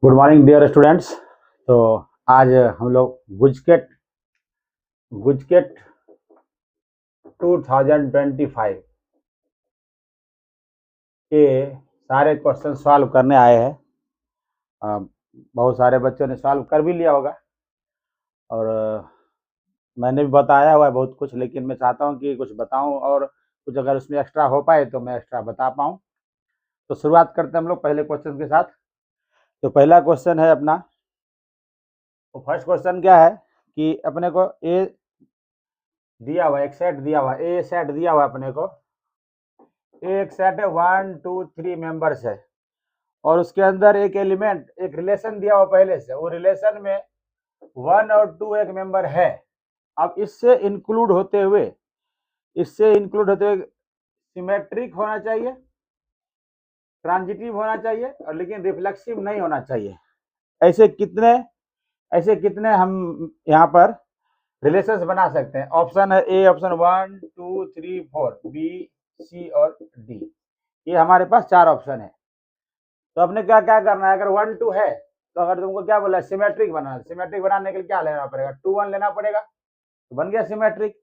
Good morning dear students. तो आज हम लोग गुजकेट गुजकेट 2025 के सारे क्वेश्चन सॉल्व करने आए हैं। बहुत सारे बच्चों ने सॉल्व कर भी लिया होगा और मैंने भी बताया हुआ है बहुत कुछ, लेकिन मैं चाहता हूं कि कुछ बताऊं और कुछ अगर उसमें एक्स्ट्रा हो पाए तो मैं एक्स्ट्रा बता पाऊं। तो शुरुआत करते हैं हम लोग पहले क्वेश्चन के साथ। तो पहला क्वेश्चन है अपना, तो फर्स्ट क्वेश्चन क्या है कि अपने को ए दिया हुआ, एक सेट दिया हुआ, ए सेट दिया हुआ अपने को, एक सेट है 1 2 3 मेंबर्स है और उसके अंदर एक एलिमेंट, एक रिलेशन दिया हुआ पहले से, वो रिलेशन में 1 और 2 एक मेंबर है। अब इससे इंक्लूड होते हुए सिमेट्रिक होना चाहिए, ट्रांजिटिव होना चाहिए और लेकिन रिफ्लेक्सिव नहीं होना चाहिए। ऐसे कितने हम यहाँ पर रिलेशंस बना सकते हैं? ऑप्शन है ए, ऑप्शन 1 2 3 4, बी सी और डी। ये हमारे पास 4 ऑप्शन है। तो अपने क्या क्या करना है? अगर 1 2 है तो अगर तुमको क्या बोला, सिमेट्रिक बनाना, सिमेट्रिक बनाने के लिए क्या लेना पड़ेगा? 2 1 लेना पड़ेगा, तो बन गया सिमेट्रिक।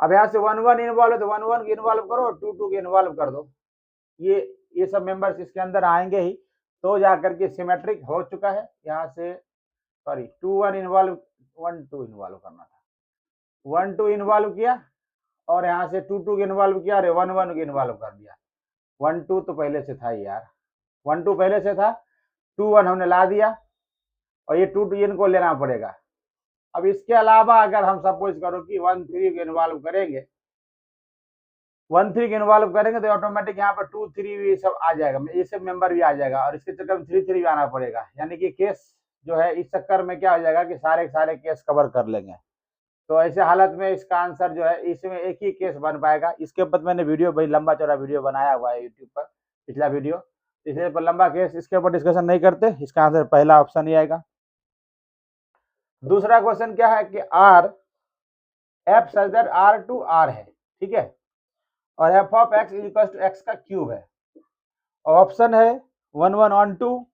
अब यहाँ से 1 1 इन्वॉल्व है तो 1 1 इन्वॉल्व करो, 2 2 इन्वॉल्व कर दो। ये सब मेंबर्स इसके अंदर आएंगे ही तो जाकर के सिमेट्रिक हो चुका है। यहाँ से सॉरी 2 1 इन्वॉल्व, 1 2 इन्वॉल्व करना था, 1 2 इन्वॉल्व किया और यहाँ से 2 2 इन्वॉल्व किया और 1 1 इन्वॉल्व कर दिया। 1 2 तो पहले से था यार, 1 2 पहले से था, 2 1 हमने ला दिया और ये 2 2 इनको लेना पड़ेगा। अब इसके अलावा अगर हम सपोज करो कि 1 3 इन्वॉल्व करेंगे, 1 3 इन्वॉल्व करेंगे तो ऑटोमेटिक यहाँ पर 2 3 ये सब आ जाएगा, ये सब मेंबर भी आ जाएगा और इसके चक्कर में 3 3 भी आना पड़ेगा। यानी कि केस जो है इस चक्कर में क्या हो जाएगा कि सारे केस कवर कर लेंगे। तो ऐसे हालत में इसका आंसर जो है, इसमें एक ही केस बन पाएगा। इसके ऊपर मैंने वीडियो, भाई लंबा चौड़ा वीडियो बनाया हुआ है यूट्यूब पर, पिछला वीडियो, इसलिए पर लंबा केस इसके ऊपर डिस्कशन नहीं करते। इसका आंसर पहला ऑप्शन ही आएगा। दूसरा क्वेश्चन क्या है कि R F such that R to R है, ठीक है, और F of X is equal to X का क्यूब है। ऑप्शन है 1 1 ऑन 2,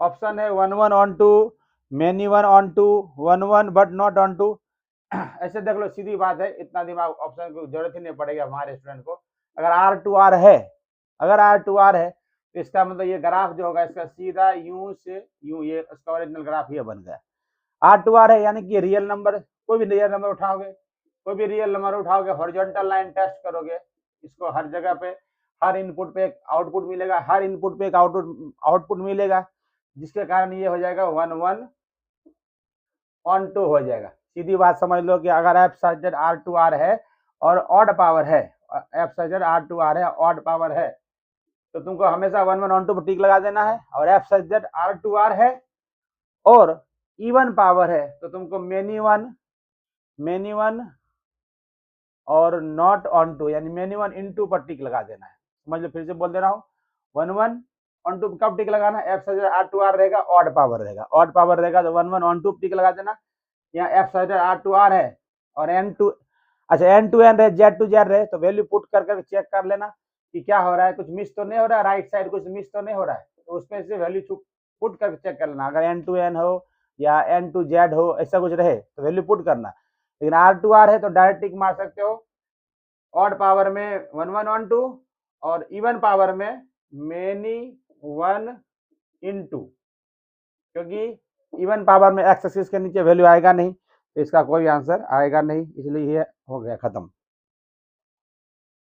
ऑप्शन है 1 1 on 2, many 1 on 2, 1 1 but not on 2। ऐसे देख लो, सीधी बात है, इतना दिमाग ऑप्शन की जरूरत ही नहीं पड़ेगी हमारे स्टूडेंट को। अगर आर टू आर है, अगर आर टू आर है तो इसका मतलब ये ग्राफ जो होगा इसका सीधा यू से यू, ये इसका ओरिजिनल ग्राफ ये बन गया। आर टू आर है यानी कि रियल नंबर, कोई भी रियल नंबर उठाओगे, कोई भी रियल नंबर उठाओगे, हॉरिजॉन्टल लाइन टेस्ट करोगे, इसको हर जगह पे, हर इनपुट पे एक आउटपुट मिलेगा, हर इनपुट पे एक आउटपुट मिलेगा, जिसके कारण ये हो जाएगा 1 1 ऑन 2 हो जाएगा। सीधी बात समझ लो कि अगर F such R to R है और ऑड पावर है, F such R to R है, ऑड पावर है, तो तुमको हमेशा 1 1 ऑन 2 पर टिक लगा देना है। और F such R to R है और इवन पावर है तो तुमको मेनी वन और नॉट ऑन 2 यानी मेनी 1 इन 2 पर टिक लगा देना है। समझ लो, फिर से बोल दे रहा हूँ, 1 1 ऑन 2 कब टिक लगाना है? F such R to R रहेगा, ऑड पावर रहेगा, ऑड पावर रहेगा तो 1 1 ऑन 2 टिक लगा देना। यहाँ F such R to R है और एन टू, अच्छा एन टू एन रहे, जेड टू जेड रहे, तो वैल्यू पुट कर चेक कर लेना कि क्या हो रहा है, कुछ मिस तो नहीं हो रहा है, राइट साइड कुछ मिस तो नहीं हो रहा है, तो उसमें से वैल्यू पुट कर चेक कर लेना। अगर एन टू एन हो या एन टू जेड हो, ऐसा कुछ रहे तो वैल्यू पुट करना। लेकिन आर टू आर है तो डायरेक्ट टिक मार सकते हो, ऑड पावर में 1 1 ऑन 2 और इवन पावर में मेनी 1 इन 2, क्योंकि इवन पावर में एक्स एक्सिस के नीचे वैल्यू आएगा नहीं तो इसका कोई आंसर आएगा नहीं, इसलिए ये हो गया खत्म।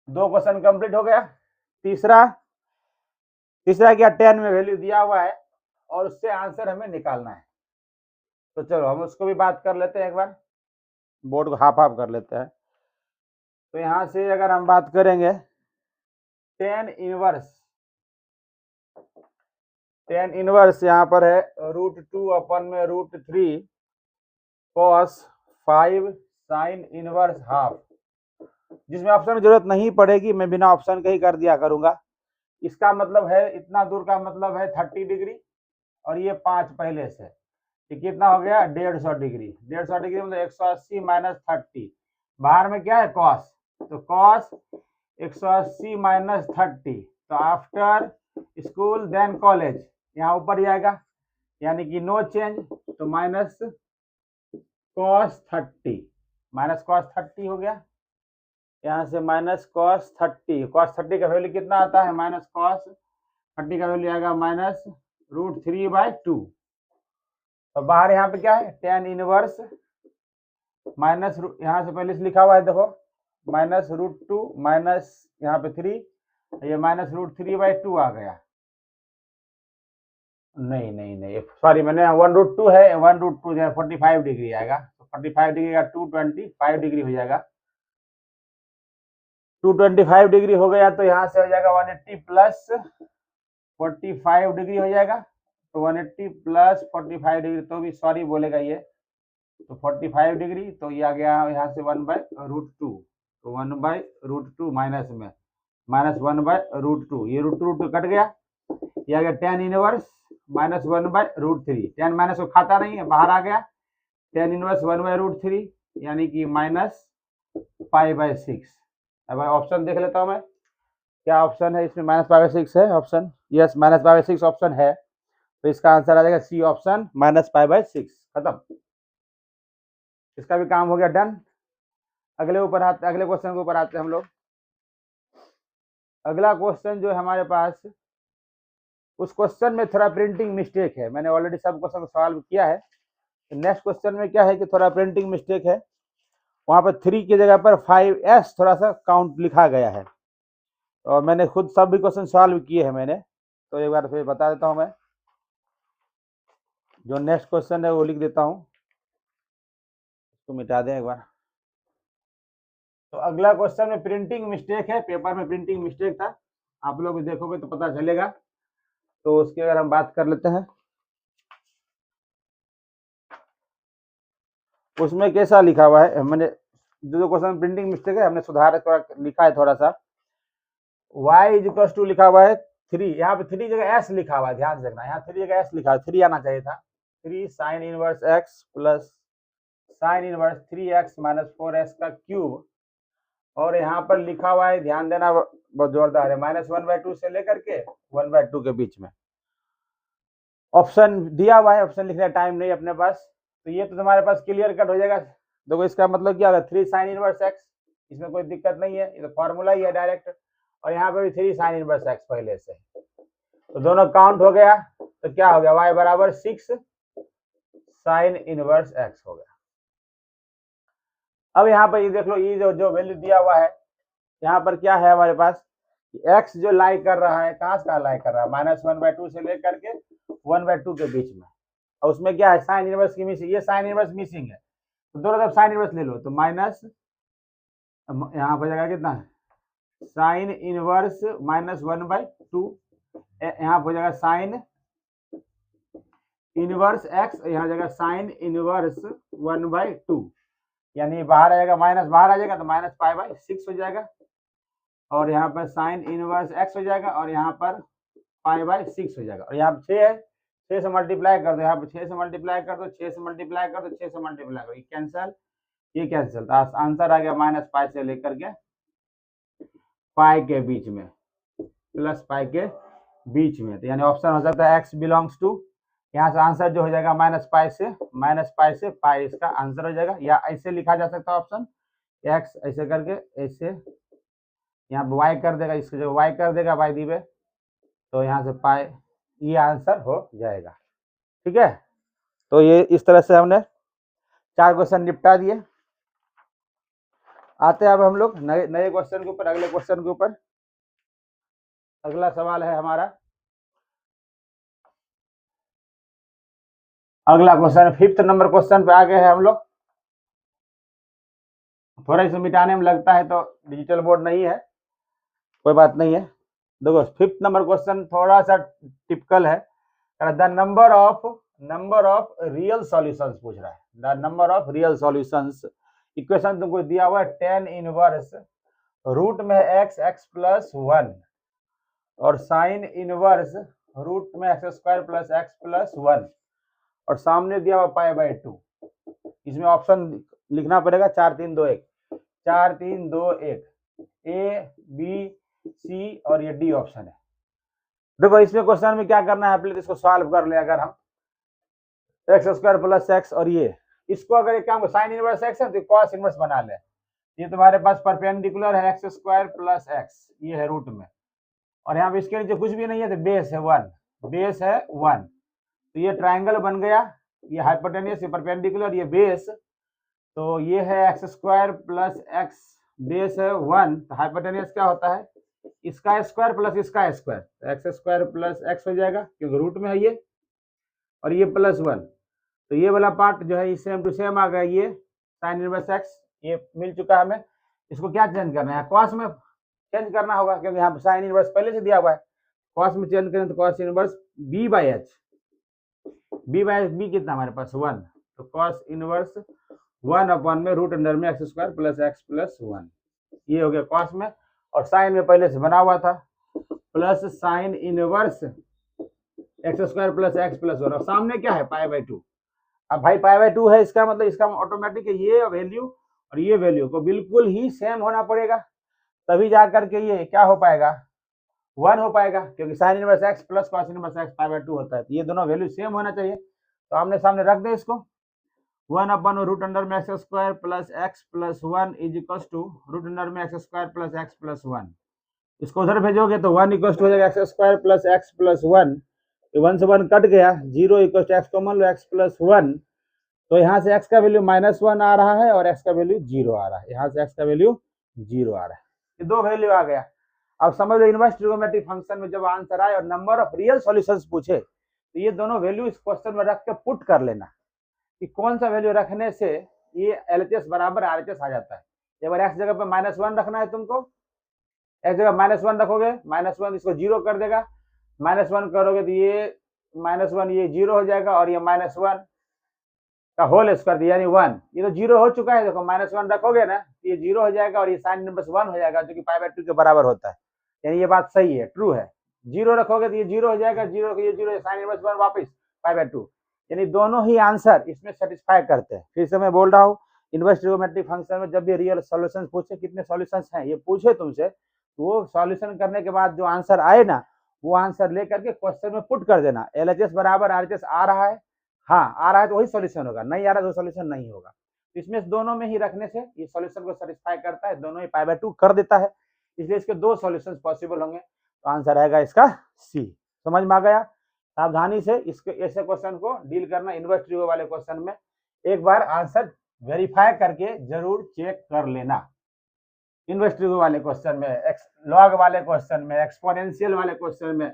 2 क्वेश्चन कंप्लीट हो गया। तीसरा क्या, 10 में वैल्यू दिया हुआ है और उससे आंसर हमें निकालना है। तो चलो हम उसको भी बात कर लेते हैं, एक बार बोर्ड को हाफ हाफ कर लेते हैं। तो यहाँ से अगर हम बात करेंगे 10 इनवर्स यहाँ पर है √2 अपन में √3 cos 5 sin इनवर्स हाफ, जिसमें ऑप्शन की जरूरत नहीं पड़ेगी, मैं बिना ऑप्शन के ही कर दिया करूंगा। इसका मतलब है, इतना दूर का मतलब है 30 डिग्री और ये 5 पहले से, ये कितना हो गया? 150 डिग्री। 150 डिग्री मतलब 180 माइनस 30, बाहर में क्या है? कॉस, तो कॉस 180 माइनस 30, तो आफ्टर स्कूल देन कॉलेज, यहाँ ऊपर ही आएगा। यानी कि नो चेंज, तो माइनस कॉस 30, माइनस कॉस 30 हो गया। यहाँ से माइनस कॉस 30, कॉस 30 का वैल्यू कितना आता है, माइनस कॉस 30 का वैल्यू आएगा -√3/2। तो बाहर यहाँ पे क्या है, tan इनवर्स माइनस, यहाँ से पहले से लिखा हुआ है देखो, -√2 माइनस यहाँ पे 3, ये -√3/2 आ गया। नहीं नहीं नहीं, सॉरी, मैंने 1√2 है, 1√2 जो है 45 डिग्री आएगा, तो 45 डिग्री का 225 डिग्री हो जाएगा। 225 डिग्री हो गया तो यहाँ से हो जाएगा 180 प्लस 45 डिग्री हो जाएगा। तो 180 प्लस 45 डिग्री, तो भी सॉरी बोलेगा ये, तो 45 डिग्री, तो ये आ गया यहाँ से 1/√2, तो 1/√2 माइनस में -1/√2, ये √2 कट गया, ये आ गया tan इनवर्स -1/√3, tan माइनस को खाता नहीं है, बाहर आ गया, tan इनवर्स 1/√3 यानी कि -π/6। अब ऑप्शन देख लेता हूँ मैं, क्या ऑप्शन है इसमें, -π/6 है ऑप्शन, यस -π/6 ऑप्शन है, तो इसका आंसर आ जाएगा सी ऑप्शन -π/6। खत्म, इसका भी काम हो गया डन। अगले क्वेश्चन के ऊपर आते हैं हम लोग। अगला क्वेश्चन जो है हमारे पास, उस क्वेश्चन में थोड़ा प्रिंटिंग मिस्टेक है, मैंने ऑलरेडी सब क्वेश्चन सॉल्व किया है। नेक्स्ट क्वेश्चन में क्या है कि थोड़ा प्रिंटिंग मिस्टेक है, वहां पर 3 की जगह पर 5s थोड़ा सा काउंट लिखा गया है, और मैंने खुद सब भी क्वेश्चन सॉल्व किए हैं मैंने, तो एक बार फिर बता देता हूं मैं। जो नेक्स्ट क्वेश्चन है वो लिख देता हूं, इसको मिटा दें एक बार। तो अगला क्वेश्चन में प्रिंटिंग मिस्टेक है, पेपर में प्रिंटिंग मिस्टेक था, आप लोग देखोगे तो पता चलेगा, तो उसकी अगर हम बात कर लेते हैं, उसमें कैसा लिखा हुआ है, मैंने जो क्वेश्चन प्रिंटिंग मिस्टेक है हमने सुधार थोड़ा लिखा है थोड़ा सा। y = लिखा हुआ है 3, यहाँ पे 3 जगह s लिखा हुआ है, ध्यान से देखना, यहाँ 3 जगह s लिखा है, 3 आना चाहिए था, 3 sin inverse x plus sin inverse 3x minus 4s का क्यूब, और यहाँ पर लिखा हुआ है, ध्यान देना बहुत जोरदार है, -1/2 से लेकर के 1/2 के बीच में। ऑप्शन दिया हुआ है, ऑप्शन लिखने का टाइम नहीं अपने पास, तो ये तो तुम्हारे पास क्लियर कट हो जाएगा। देखो इसका मतलब क्या होगा, 3 sin इनवर्स x, इसमें कोई दिक्कत नहीं है, ये तो फॉर्मूला ही है डायरेक्ट, और यहाँ पे भी 3 sin इनवर्स x पहले से, तो दोनों काउंट हो गया, तो क्या हो गया, y बराबर 6 sin इनवर्स x हो गया। अब यहाँ पर ये देख लो, ये जो वैल्यू दिया हुआ है, यहाँ पर क्या है हमारे पास, x जो लाई कर रहा है, कहाँ से लाई कर रहा है, -1/2 से लेकर के 1/2 के बीच में, और उसमें क्या है, साइन इनवर्स की मिसिंग, ये साइन इनवर्स मिसिंग है, तो दोनों तरफ साइन इनवर्स ले लो, तो माइनस, यहाँ पर जाएगा कितना, साइन इनवर्स -1/2, यहाँ पर जाएगा साइन इनवर्स x, यहाँ जाएगा साइन इनवर्स 1/2, यानी बाहर आएगा, माइनस बाहर आ जाएगा, तो -π/6 हो जाएगा, और यहाँ पर साइन इनवर्स x हो जाएगा, और यहाँ पर π/6 हो जाएगा, और यहाँ पर 6 है, 6 से मल्टीप्लाई कर दो, यहाँ पर 6 से मल्टीप्लाई कर दो, 6 से मल्टीप्लाई कर दो, 6 से मल्टीप्लाई करो, ये कैंसिल, ये कैंसिल, तो आंसर आ गया -π से लेकर के π के बीच में, प्लस π के बीच में, तो यानी ऑप्शन हो सकता है x बिलोंग्स टू, यहाँ से आंसर जो हो जाएगा -π से π, इसका आंसर हो जाएगा, या ऐसे लिखा जा सकता है ऑप्शन, x ऐसे करके, ऐसे यहाँ y कर देगा, इसको जो y कर देगा y दी पे, तो यहाँ से π, ये आंसर हो जाएगा। ठीक है, तो ये इस तरह से हमने 4 क्वेश्चन निपटा दिए। आते हैं अब हम लोग नए क्वेश्चन के ऊपर, अगले क्वेश्चन के ऊपर। अगला सवाल है हमारा, अगला क्वेश्चन 5th नंबर क्वेश्चन पे आ गए हैं हम लोग। थोड़ा इसे मिटाने में लगता है, तो डिजिटल बोर्ड नहीं है, कोई बात नहीं है। देखो 5th नंबर क्वेश्चन थोड़ा सा टिपिकल है, the number of real solutions पूछ रहा है, the number of real solutions. Equation तुमको दिया हुआ है tan इनवर्स रूट में x प्लस 1 और साइन इनवर्स रूट में x² प्लस x प्लस 1, और सामने दिया हुआ π/2। इसमें ऑप्शन लिखना पड़ेगा 4 3 2 1, 4 3 2 1, ए बी सी और ये डी ऑप्शन है। देखो इसमें क्वेश्चन में क्या करना है, पहले इसको सॉल्व कर ले अगर हम, एक्स स्क्वायर प्लस एक्स, और ये इसको अगर एक काम साइन इनवर्स एक्स है तो कॉस इनवर्स बना ले। ये तुम्हारे पास परपेंडिकुलर है एक्स स्क्वायर प्लस एक्स, ये है रूट में, और यहाँ पे इसके नीचे कुछ भी नहीं है तो बेस है 1, बेस है 1, तो ये ट्राइंगल बन गया, ये हाइपोटेन्यूस, ये परपेंडिकुलर, ये बेस, तो ये है x square plus x, base है 1, तो हाइपोटेन्यूस क्या होता है, इसका स्क्वायर प्लस इसका स्क्वायर, तो एक्स स्क्वायर प्लस एक्स हो जाएगा क्योंकि रूट में है ये, और ये प्लस 1, तो ये वाला पार्ट जो है सेम टू सेम आ गया, ये साइन इनवर्स एक्स ये मिल चुका है हमें। इसको क्या चेंज करना है, कॉस में चेंज करना होगा क्योंकि यहाँ पे साइन इनवर्स पहले से दिया हुआ है, कॉस में चेंज करें तो cos inverse B by H, B कितना हमारे पास 1, तो कॉस इनवर्स 1 अपॉन में रूट अंडर में x square plus x plus 1, ये हो गया कॉस में, और साइन में पहले से बना हुआ था plus sine inverse x square plus x plus 1, और सामने क्या है पाई बाई 2। अब भाई पाई बाई 2 है, इसका मतलब इसका ऑटोमेटिक ये वैल्यू और ये वैल्यू को बिल्कुल ही सेम होना पड़ेगा, तभी जा करके ये क्या हो पाएगा 1 हो पाएगा, क्योंकि sine inverse x plus cos inverse x pi by 2 होता है, तो ये दोनों वैल्यू सेम होना चाहिए। तो आमने सामने रख दे इसको, 1 अपन रूट अंडर में x square plus x plus 1 is equal to root under में x square plus x plus 1, इसको उधर भेजोगे तो 1 इक्वल टू हो जाएगा x square plus x plus 1, 1 से 1 कट गया, 0 इक्वल टू एक्स कॉमन लो एक्स प्लस 1, तो यहाँ से x का वैल्यू -1 आ रहा है और x का वैल्यू 0 आ रहा है, यहाँ से x का वैल्यू 0 आ रहा है, ये दो वैल्यू आ गया। अब समझ लो इनवर्स ट्रिगोनोमेट्रिक फंक्शन में जब आंसर आए और नंबर ऑफ रियल सॉल्यूशंस पूछे तो ये दोनों वैल्यू इस क्वेश्चन में रख के पुट कर लेना कि कौन सा वैल्यू रखने से ये LHS बराबर RHS आ जाता है। अगर x जगह पे -1 रखना है तुमको, x जगह -1 रखोगे, -1 इसको 0 कर देगा, -1 करोगे तो ये -1 ये 0 हो जाएगा, और ये -1 का होल स्क्वायर यानी 1, ये तो 0 हो चुका है, देखो -1 रखोगे ना ये 0 हो जाएगा और ये साइन इनवर्स 1 हो जाएगा जो कि पाई बाई 2 के बराबर होता है, यानी ये बात सही है, ट्रू है। 0 रखोगे तो ये 0 हो जाएगा, 0 ये 0 साइन इनवर्स 1 वापस पाई बाई 2, यानी दोनों ही आंसर इसमें सेटिस्फाई करते हैं। फिर से मैं बोल रहा हूँ, इनवर्स ट्रिगोनोमेट्रिक फंक्शन में जब भी रियल सॉल्यूशंस पूछे कितने सॉल्यूशंस हैं ये पूछे तुमसे, तो वो सॉल्यूशन करने के बाद जो आंसर आए ना वो आंसर लेकर के क्वेश्चन में पुट कर देना, LHS बराबर RHS आ रहा है, हाँ आ रहा है तो वही सॉल्यूशन होगा, नहीं आ रहा है तो सॉल्यूशन नहीं होगा। इसमें दोनों में ही रखने से ये सॉल्यूशन को सेटिस्फाई करता है, दोनों ही पाई बाई 2 कर देता है, इसलिए इसके दो सॉल्यूशंस पॉसिबल होंगे, तो आंसर आएगा इसका सी। समझ में आ गया? सावधानी से इसके ऐसे क्वेश्चन को डील करना, इनवर्स ट्रिगो वाले क्वेश्चन में एक बार आंसर वेरीफाई करके जरूर चेक कर लेना। इनवर्स ट्रिगो वाले क्वेश्चन में, लॉग वाले क्वेश्चन में, एक्सपोनेंशियल वाले क्वेश्चन में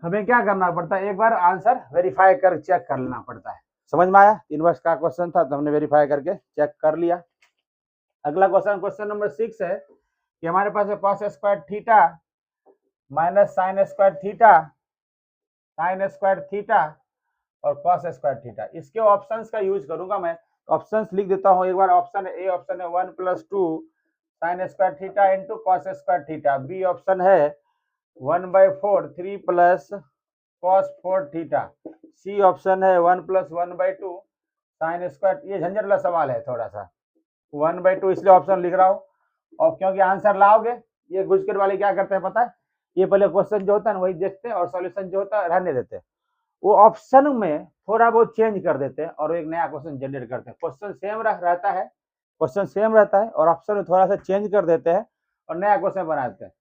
हमें क्या करना पड़ता है, एक बार आंसर वेरीफाई कर चेक कर लेना पड़ता है। समझ में आया? इनवर्स का क्वेश्चन था तो हमने वेरीफाई करके चेक कर लिया। अगला क्वेश्चन, क्वेश्चन नंबर 6 है कि हमारे पास है cos square theta minus sign square theta, sign square theta और कॉस स्क्वायर थीटा। इसके ऑप्शंस का यूज करूंगा मैं, ऑप्शंस लिख देता हूं एक बार। ऑप्शन ए ऑप्शन है 1 + 2 sine square theta into cos square theta. B option है 1/4 3 plus cos 4 theta. C option है 1 + 1/2 साइन स्क्वायर। ये झंझट वाला सवाल है थोड़ा सा, 1/2 इसलिए ऑप्शन लिख रहा हूँ, और क्योंकि आंसर लाओगे, ये गुजकर वाले क्या करते हैं पता है, ये पहले क्वेश्चन जो होता है ना वही देखते हैं और सॉल्यूशन जो होता है रहने देते हैं, वो ऑप्शन में थोड़ा बहुत चेंज कर देते हैं और एक नया क्वेश्चन जनरेट करते हैं। क्वेश्चन सेम रहता है, क्वेश्चन सेम रहता है और ऑप्शन में थोड़ा सा चेंज कर देते हैं और नया क्वेश्चन बनाते हैं।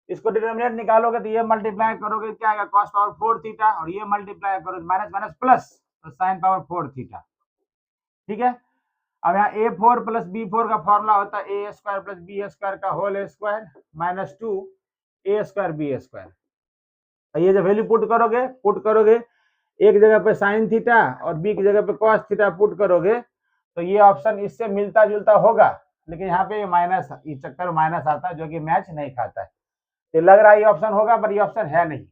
इसको डिटरमिनेंट निकालोगे तो ये मल्टीप्लाई करोगे क्या आएगा, cos पावर 4 थीटा, और ये मल्टीप्लाई करोगे माइनस माइनस प्लस तो sin पावर 4 थीटा। ठीक है, अब यहाँ a4 + b4 का फॉर्मूला होता है a² + b² का whole square minus 2 a² b²। ये जब वैल्यू पुट करोगे एक जगह पे साइन थीटा और बी की जगह पे कॉस थीटा पुट करोगे तो ये ऑप्शन इससे मिलता जुलता होगा, लेकिन यहाँ पे माइनस, इस चक्कर माइनस आता है जो कि मैच नहीं खाता है। ये लग रहा है ये ऑप्शन होगा पर ये ऑप्शन है नहीं,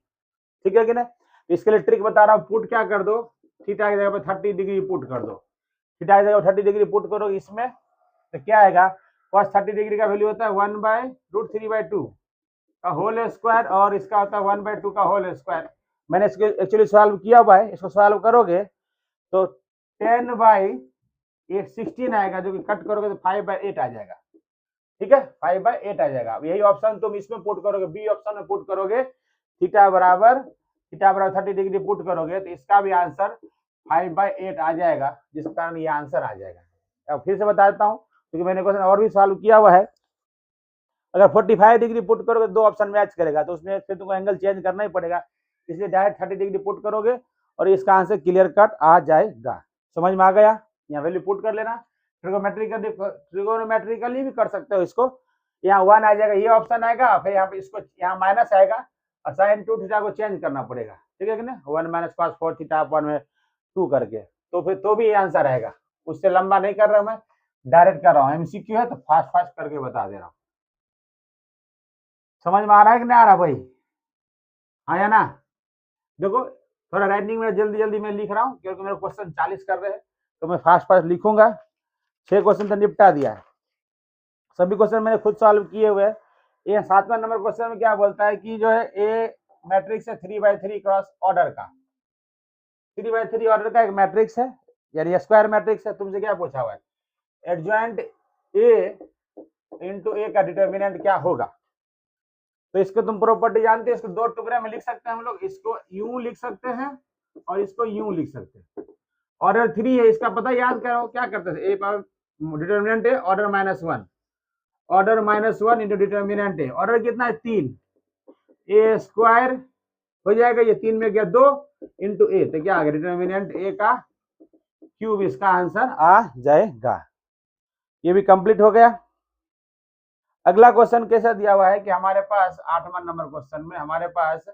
ठीक है कि नहीं। इसके लिए ट्रिक बता रहा हूँ, पुट क्या कर दो, थीटा की जगह पे 30 डिग्री पुट कर दो, थीटा की जगह 30 डिग्री पुट करो इसमें, तो क्या आएगा, cos 30 डिग्री का वैल्यू होता है 1/√3/2 का होल स्क्वायर और इसका होता है 1/2 का होल स्क्वायर। मैंने इसको एक्चुअली सॉल्व किया हुआ है, इसको सॉल्व करोगे तो 10/16 आएगा, जो कि कट करोगे तो 5/8 आ जाएगा। ठीक है, 5/8 आ जाएगा। यही ऑप्शन तुम इसमें पुट करोगे, बी ऑप्शन में पुट करोगे, थीटा बराबर 30 डिग्री पुट करोगे तो इसका भी आंसर 5/8 आ जाएगा, जिस कारण ये आंसर आ जाएगा। अब फिर से बता देता हूँ, क्योंकि मैंने क्वेश्चन और भी सॉल्व किया हुआ है। अगर 45 डिग्री पुट करोगे, दो ऑप्शन मैच करेगा, तो उसमें फिर तुमको एंगल चेंज करना ही पड़ेगा, इसलिए डायरेक्ट 30 डिग्री पुट करोगे और इसका आंसर क्लियर कट आ जाएगा। समझ में आ गया? यहाँ वैल्यू पुट कर लेना। ट्रिगोनोमेट्रिकली भी कर सकते हो इसको। यहाँ 1 आ जाएगा, ये ऑप्शन आएगा, फिर यहाँ पे इसको यहाँ माइनस आएगा और साइन 2 थीटा को चेंज करना पड़ेगा, ठीक है कि नहीं? 1 माइनस cos 4 थीटा अपॉन में 2 करके, तो फिर तो भी ये आंसर आएगा। उससे लंबा नहीं कर रहा हूँ मैं, डायरेक्ट कर रहा हूँ। एमसीक्यू है तो फास्ट फास्ट करके बता दे रहा हूँ। समझ में आ रहा है कि नहीं आ रहा भाई? आया ना? देखो थोड़ा राइटिंग में जल्दी जल्दी मैं लिख रहा हूँ, क्योंकि मेरे क्वेश्चन 40 कर रहे हैं, तो मैं फास्ट फास्ट लिखूंगा। 6 क्वेश्चन तो निपटा दिया है, सभी क्वेश्चन मैंने खुद सॉल्व किए हुए हैं। ये 7वां नंबर क्वेश्चन में क्या बोलता है कि जो है ए मैट्रिक्स है 3/3 क्रॉस ऑर्डर का, 3/3 ऑर्डर का एक मैट्रिक्स है, यानी स्क्वायर मैट्रिक्स है। तुमसे क्या पूछा हुआ है? एडजॉइंट ए इंटू ए का डिटर्मिनेंट क्या होगा? तो इसको तुम प्रॉपर्टी जानते हो, इसको दो टुकड़े में लिख सकते हैं हम लोग, इसको यूं लिख सकते हैं और इसको यूं लिख सकते हैं। ऑर्डर 3 है, इसका पता याद करो क्या करते थे? ए पावर डिटर्मिनेंट है ऑर्डर -1, ऑर्डर -1 इंटू डिटर्मिनेंट है, ऑर्डर कितना है 3, ए स्क्वायर हो जाएगा, ये 3 में गया 2 इंटू ए, तो क्या आ गया? डिटर्मिनेंट ए का क्यूब, इसका आंसर आ जाएगा। ये भी कंप्लीट हो गया। अगला क्वेश्चन कैसा दिया हुआ है कि हमारे पास 8वां नंबर क्वेश्चन में हमारे पास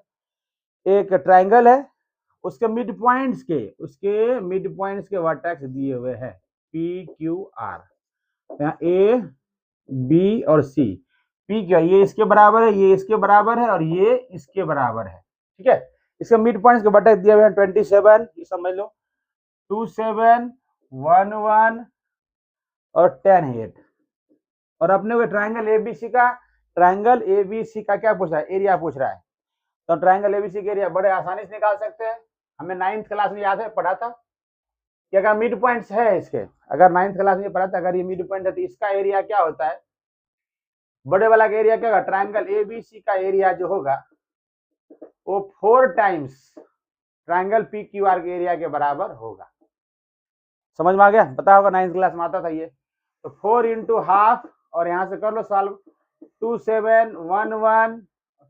एक ट्राइंगल है, उसके मिड पॉइंट्स के वर्टेक्स दिए हुए हैं P Q R, A B और सी। पी क्या, ये इसके बराबर है, ये इसके बराबर है और ये इसके बराबर है, ठीक है। इसके मिड पॉइंट्स के वर्टेक्स दिए हुए हैं 27, ये समझ लो, 27, 11 और 10 8। और अपने को ट्राइंगल एबीसी का क्या पूछ रहा है? एरिया पूछ रहा है। तो ट्राइंगल एबीसी का एरिया बड़े आसानी से निकाल सकते हैं, हमें 9th क्लास में याद है, पढ़ा था कि अगर मिड पॉइंट्स है इसके, अगर 9th क्लास में पढ़ा था, अगर ये मिड पॉइंट है तो इसका एरिया क्या होता है? बड़े वाला का एरिया क्या होगा? ट्राइंगल एबीसी का एरिया जो होगा वो 4 times triangle P Q are के एरिया के बराबर होगा। समझ में आ गया? पता होगा 9th क्लास में आता था ये। तो 4 इंटू हाफ, और यहाँ से कर लो सॉल्व, 2 7 1 1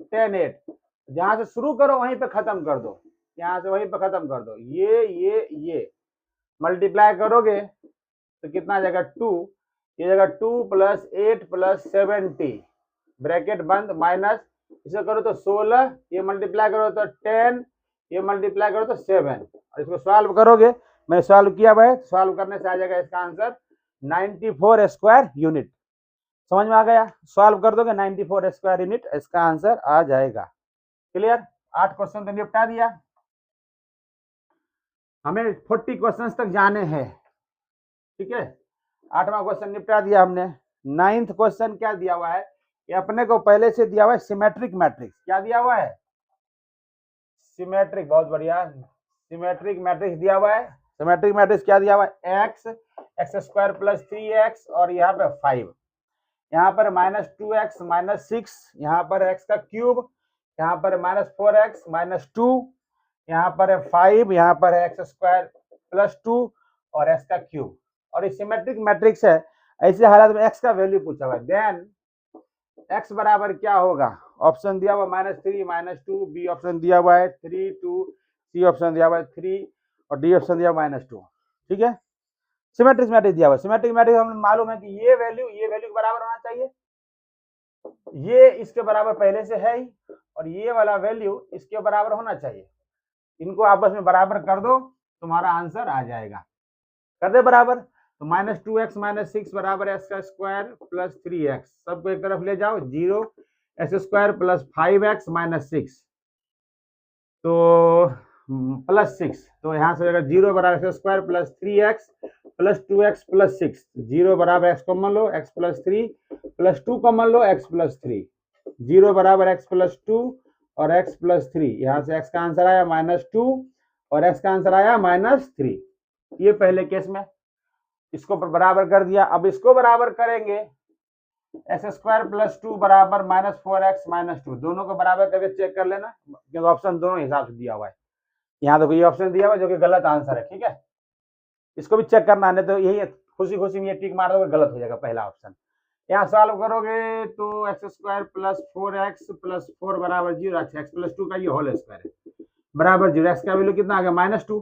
10 8, जहां से शुरू करो वहीं पे खत्म कर दो, यहाँ से वहीं पे खत्म कर दो। ये मल्टीप्लाई करोगे तो कितना आ जाएगा? 2, ये जगह 2 + 8 + 70 ब्रैकेट बंद माइनस, इसे करो तो 16, ये मल्टीप्लाई करो तो 10, ये मल्टीप्लाई करो तो 7, और इसको सॉल्व करोगे, मैंने सॉल्व किया हुआ है, सॉल्व करने से आ जाएगा इसका आंसर 94 स्क्वायर यूनिट। समझ में आ गया? सॉल्व कर दोगे 94 स्क्वायर यूनिट, इसका आंसर आ जाएगा। क्लियर? 8 क्वेश्चन तो निपटा दिया, हमें 40 क्वेश्चन तक जाने हैं, ठीक है। 8वां क्वेश्चन निपटा दिया हमने। 9th क्वेश्चन क्या दिया हुआ है कि अपने को पहले से दिया हुआ है सिमेट्रिक मैट्रिक्स। क्या दिया हुआ है? सिमेट्रिक, बहुत बढ़िया, सिमेट्रिक मैट्रिक्स दिया हुआ है। सिमेट्रिक मैट्रिक्स क्या दिया हुआ है? x² + 3x और यहाँ पे 5, यहाँ पर -2x -6, यहाँ पर x का क्यूब, यहाँ पर -4x -2, यहाँ पर 5, यहाँ पर x² + 2 और x का क्यूब। और ये सिमेट्रिक मैट्रिक्स है, ऐसे हालत में x का वैल्यू पूछा हुआ है, देन x बराबर क्या होगा? ऑप्शन दिया हुआ -3 -2, बी ऑप्शन दिया हुआ है 3 2, सी ऑप्शन दिया हुआ है 3 और डी ऑप्शन दिया हुआ है -2, ठीक है। सिमेट्रिक मैट्रिक्स दिया हुआ है। सिमेट्रिक मैट्रिक्स हमें मालूम है कि ये वैल्यू के बराबर होना चाहिए, ये इसके बराबर पहले से है ही, और ये वाला वैल्यू इसके बराबर होना चाहिए। इनको आपस में बराबर कर दो, तुम्हारा आंसर आ जाएगा। कर दे बराबर, तो -2x -6 बराबर x² + 3x, सबको एक तरफ ले जाओ, 0 x² + 5x -6, तो +6, तो यहाँ से 0 बराबर x² + 3x + 2x + 6, 0 बराबर x कॉमन लो, x + 3 + 2 कॉमन लो, x + 3, 0 बराबर x + 2 और x + 3, यहाँ से x का आंसर आया -2 और x का आंसर आया -3। ये पहले केस में इसको बराबर कर दिया। अब इसको बराबर करेंगे, x² + 2 बराबर -4x -2, दोनों को बराबर करके चेक कर लेना, क्योंकि ऑप्शन दोनों हिसाब से दिया हुआ है। यहाँ देखो ये ऑप्शन दिया हुआ जो कि गलत आंसर है, ठीक है। इसको भी चेक करना है, तो यही खुशी खुशी में ये टिक मार दोगे, गलत हो जाएगा पहला ऑप्शन। यहाँ सॉल्व करोगे तो x square plus 4x plus 4 बराबर 0, एक्स प्लस 2 का ये होल स्क्वायर है बराबर 0। एक्स का वैल्यू कितना आ गया -2,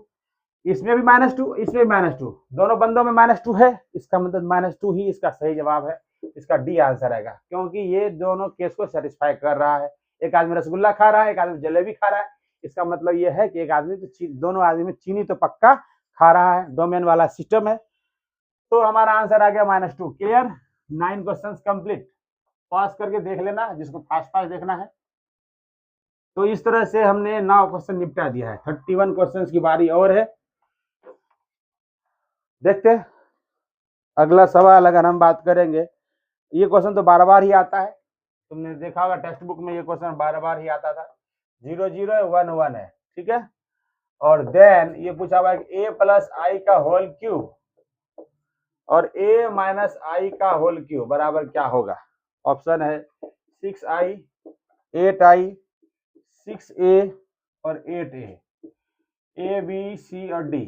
इसमें भी -2, इसमें भी -2, दोनों बंदों में -2 है, इसका मतलब -2 ही इसका सही जवाब है। इसका डी आंसर आएगा, क्योंकि ये दोनों केस को सेटिस्फाई कर रहा है। एक आदमी रसगुल्ला खा रहा है, एक आदमी जलेबी खा रहा है, इसका मतलब ये है कि एक आदमी तो दोनों आदमी में चीनी तो पक्का खा रहा है, डोमेन वाला सिस्टम है। तो हमारा आंसर आ गया -2। Clear, 9 question complete. पास करके देख लेना जिसको फास्ट फास्ट देखना है। तो इस तरह से हमने 9 क्वेश्चन निपटा दिया है। 31 क्वेश्चन की बारी और है, देखते हैं अगला सवाल। अगर हम बात करेंगे, ये क्वेश्चन तो बार बार ही आता है, तुमने देखा होगा टेक्स्ट बुक में ये क्वेश्चन बार बार ही आता था। 0 0 है, 1 1 है, ठीक है। और देन ये पूछा हुआ है a प्लस आई का होल क्यूब और a माइनस आई का होल क्यूब बराबर क्या होगा। ऑप्शन है 6i, 8i, 6a और 8a, a b c और d।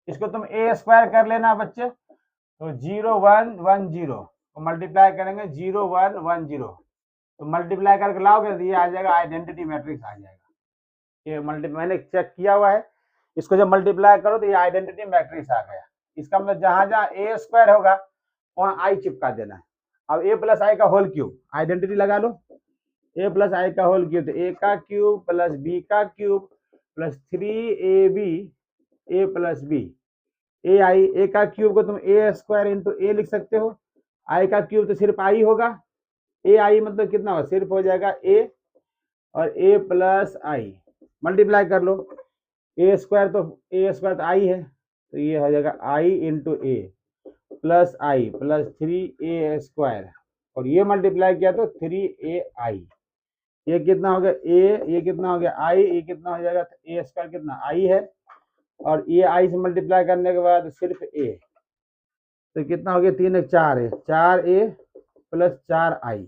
इसको तुम a स्क्वायर कर लेना बच्चे, तो 0 1 1 0 तो मल्टीप्लाई करेंगे 0 1 1 0, तो मल्टीप्लाई करके लाओगे तो ये आ जाएगा आइडेंटिटी मैट्रिक्स आ जाएगा। ये मैंने चेक किया हुआ है, इसको जब मल्टीप्लाई करो तो ये आइडेंटिटी मैट्रिक्स आ गया। इसका मतलब जहां जहां ए स्क्वायर होगा वहां आई चिपका देना है। अब ए प्लस आई का होल क्यूब, आइडेंटिटी लगा लो, ए प्लस आई का होल क्यूब, तो ए का क्यूब प्लस बी का क्यूब प्लस 3ab ए प्लस बी, ए आई, ए का क्यूब को तुम ए स्क्वायर इंटू ए लिख सकते हो, आई का क्यूब तो सिर्फ आई होगा, ए आई मतलब कितना होगा, सिर्फ हो जाएगा ए और ए प्लस आई, मल्टीप्लाई कर लो, ए स्क्वायर तो आई है, तो ये हो जाएगा आई इंटू ए प्लस आई प्लस 3a स्क्वायर, और ये मल्टीप्लाई किया तो 3ai, ये कितना हो गया ए, ये कितना हो गया आई, ये कितना हो जाएगा ए स्क्वायर कितना आई है, और ये आई से मल्टीप्लाई करने के बाद सिर्फ ए, तो कितना हो गया 3 1 4 है, 4a प्लस 4i,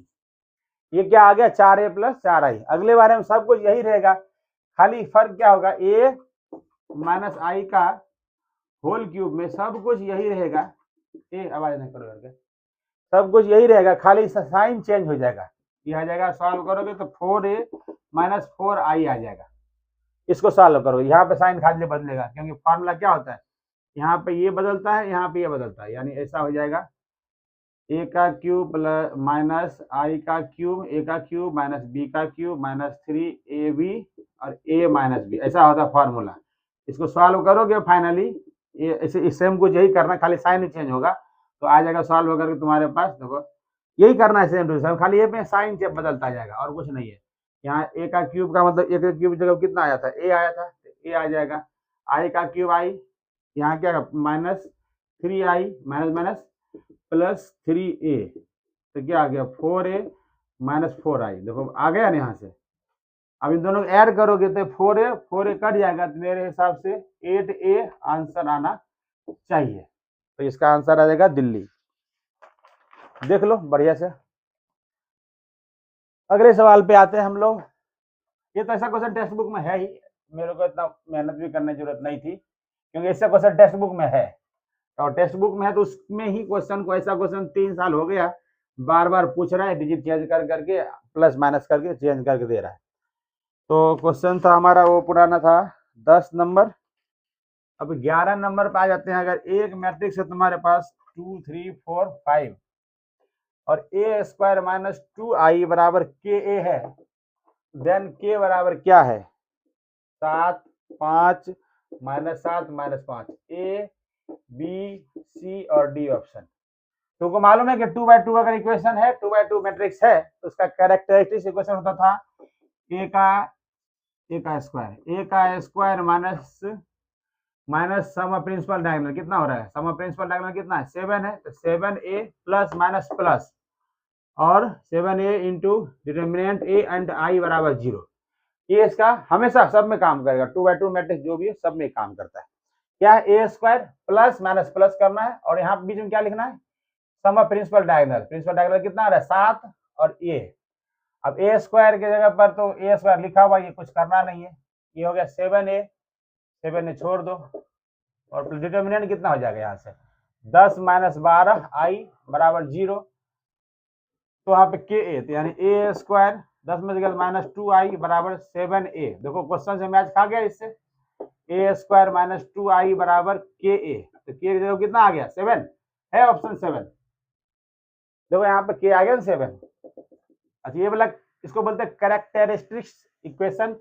ये क्या आ गया 4a प्लस 4i। अगले बारे में सब कुछ यही रहेगा, खाली फर्क क्या होगा, a माइनस आई का होल क्यूब में सब कुछ यही रहेगा, ए आवाज नहीं करो करके, सब कुछ यही रहेगा, खाली साइन चेंज हो जाएगा। ये आ जाएगा, सॉल्व करोगे तो 4a माइनस 4i आ जाएगा। इसको सॉल्व करो, यहाँ पे साइन खाली बदलेगा, क्योंकि फॉर्मूला क्या होता है, यहाँ पे ये बदलता है, यहाँ पे ये बदलता है, यानी ऐसा हो जाएगा ए का क्यूब प्लस माइनस आई का क्यूब, ए का क्यूब माइनस बी का क्यूब माइनस 3ab और a माइनस बी, ऐसा होता है फॉर्मूला। इसको सॉल्व करोगे फाइनली ये ऐसे सेम कुछ यही करना, खाली साइन चेंज होगा, तो आ जाएगा सॉल्व करके तुम्हारे पास। देखो यही करना है सेम टू सेम, खाली ये पे साइन चेंज बदलता जाएगा और कुछ नहीं है। यहाँ ए का क्यूब का मतलब ए का क्यूब जगह कितना आया था, ए आया था, ए आ जाएगा, आई का क्यूब आई, यहाँ क्या minus 3i minus minus plus 3a, तो क्या आ गया 4a माइनस 4i। देखो आ गया ना यहाँ से, अब इन दोनों को ऐड करोगे तो 4a कट जाएगा, तो मेरे हिसाब से 8a आंसर आना चाहिए, तो इसका आंसर आ जाएगा दिल्ली। देख लो बढ़िया से। अगले सवाल पे आते हैं हम लोग। ये तो ऐसा क्वेश्चन टेक्स्ट बुक में है ही, मेरे को इतना मेहनत भी करने की जरूरत नहीं थी, क्योंकि ऐसा क्वेश्चन टेक्स्ट बुक में है, और टेक्स्ट बुक में है तो उसमें ही क्वेश्चन को, ऐसा क्वेश्चन 3 साल हो गया बार बार पूछ रहा है, डिजिट चेंज कर करके प्लस माइनस करके चेंज करके दे रहा है। तो क्वेश्चन था हमारा वो पुराना था 10 नंबर। अब 11 नंबर पे आ जाते हैं। अगर एक मैट्रिक्स है तुम्हारे पास 2 3 4 5 और a स्क्वायर माइनस 2i बराबर ka है, देन k बराबर क्या है 7 5 minus 7 minus 5, a b c और d ऑप्शन। तुमको मालूम है कि 2/2 अगर इक्वेशन है, 2/2 मैट्रिक्स है, तो उसका कैरेक्टरिस्टिक इक्वेशन होता था a का square minus sum of principal diagonal, कितना हो रहा है, सम ऑफ प्रिंसिपल डायगोनल कितना है 7 है, तो 7a प्लस माइनस प्लस और 7a into determinant a and i बराबर 0। ये इसका हमेशा सब में काम करेगा, 2/2 मैट्रिक्स जो भी है सब में काम करता है। क्या है a square plus minus plus करना है, और यहाँ बीच में क्या लिखना है सम ऑफ प्रिंसिपल डायगोनल कितना आ रहा है 7 और a। अब a स्क्वायर की जगह पर तो a स्क्वायर लिखा हुआ, ये कुछ करना नहीं है, ये हो गया 7a 7 ने छोड़ दो और डिटर्मिनेंट कितना हो जाएगा यहाँ से 10 - 12 i बराबर 0। तो यहाँ पे के ए तो यानी ए स्क्वायर 10 में -2i बराबर 7a। देखो क्वेश्चन से मैच खा गया इससे। ए स्क्वायर -2i बराबर के ए, तो के देखो कितना आ गया 7 है, ऑप्शन 7। देखो यहाँ पे के आ गया 7। अच्छा ये वाला इसको बोलते हैं कैरेक्टरिस्टिक्स इक्वेशन,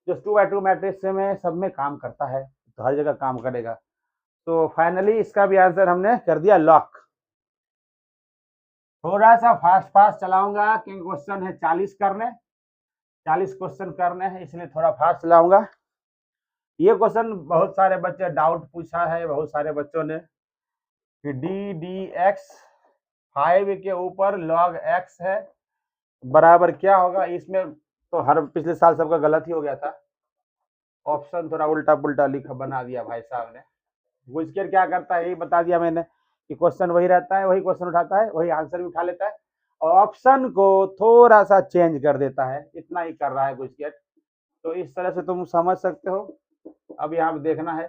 जो 2x2 मैट्रिक्स में सब में काम करता है, तो हर जगह काम करेगा। तो फाइनली इसका भी आंसर हमने कर दिया लॉक। थोड़ा सा फास्ट चलाऊंगा क्योंकि क्वेश्चन है 40 क्वेश्चन करने हैं, इसलिए थोड़ा फास्ट चलाऊंगा। ये क्वेश्चन बहुत सारे बच्चे डाउट पूछा है, बहुत सारे बच्चों ने कि डी एक्स 5 के ऊपर log x है बराबर क्या होगा। इसमें तो हर पिछले साल सबका गलत ही हो गया था, ऑप्शन थोड़ा उल्टा पुल्टा लिखा बना दिया भाई साहब ने। गुजकेर क्या करता है यही बता दिया मैंने कि क्वेश्चन वही रहता है, वही क्वेश्चन उठाता है, वही आंसर भी उठा लेता है और ऑप्शन को थोड़ा सा चेंज कर देता है, इतना ही कर रहा है गुजकेर। तो इस तरह से तुम समझ सकते हो। अब यहाँ पे देखना है,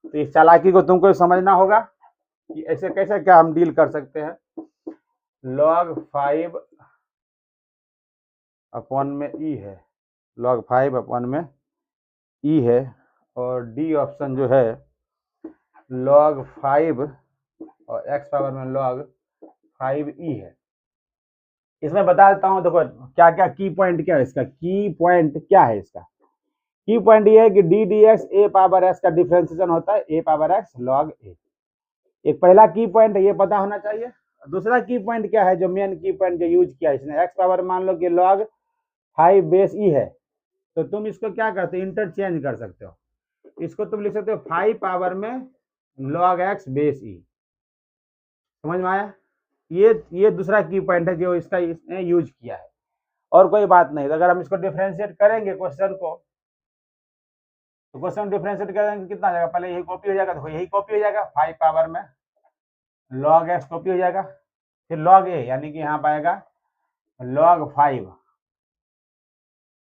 तो इस चालाकी को तुमको समझना होगा कि ऐसे कैसे क्या हम डील कर सकते हैं। log 5 अपॉन में ई है, log 5 अपॉन में ई है और डी ऑप्शन जो है log 5 और x पावर में log 5e है। इसमें बता देता हूँ, देखो क्या क्या की पॉइंट क्या है इसका, की पॉइंट क्या है इसका। की पॉइंट ये है कि डी डी एक्स ए पावर एक्स का डिफरेंशिएशन होता है ए पावर एक्स log ए। एक पहला की पॉइंट है, ये पता होना चाहिए। दूसरा की पॉइंट क्या है, जो मेन की पॉइंट जो यूज किया इसने, एक्स पावर मान लो कि log 5 बेस ई है, तो तुम इसको क्या करते हो इंटरचेंज कर सकते हो। इसको तुम लिख सकते हो 5 पावर में log x बेस ई। समझ में आया। ये दूसरा की पॉइंट है जो इसका इसने यूज किया है, और कोई बात नहीं। अगर हम इसको डिफरेंशिएट करेंगे क्वेश्चन को, तो क्वेश्चन डिफरेंशिएट करेंगे कितना जाएगा, पहले यही कॉपी हो जाएगा, तो यही कॉपी हो जाएगा 5 पावर में log x कॉपी हो जाएगा, फिर log a यानी कि यहाँ पाएगा log 5।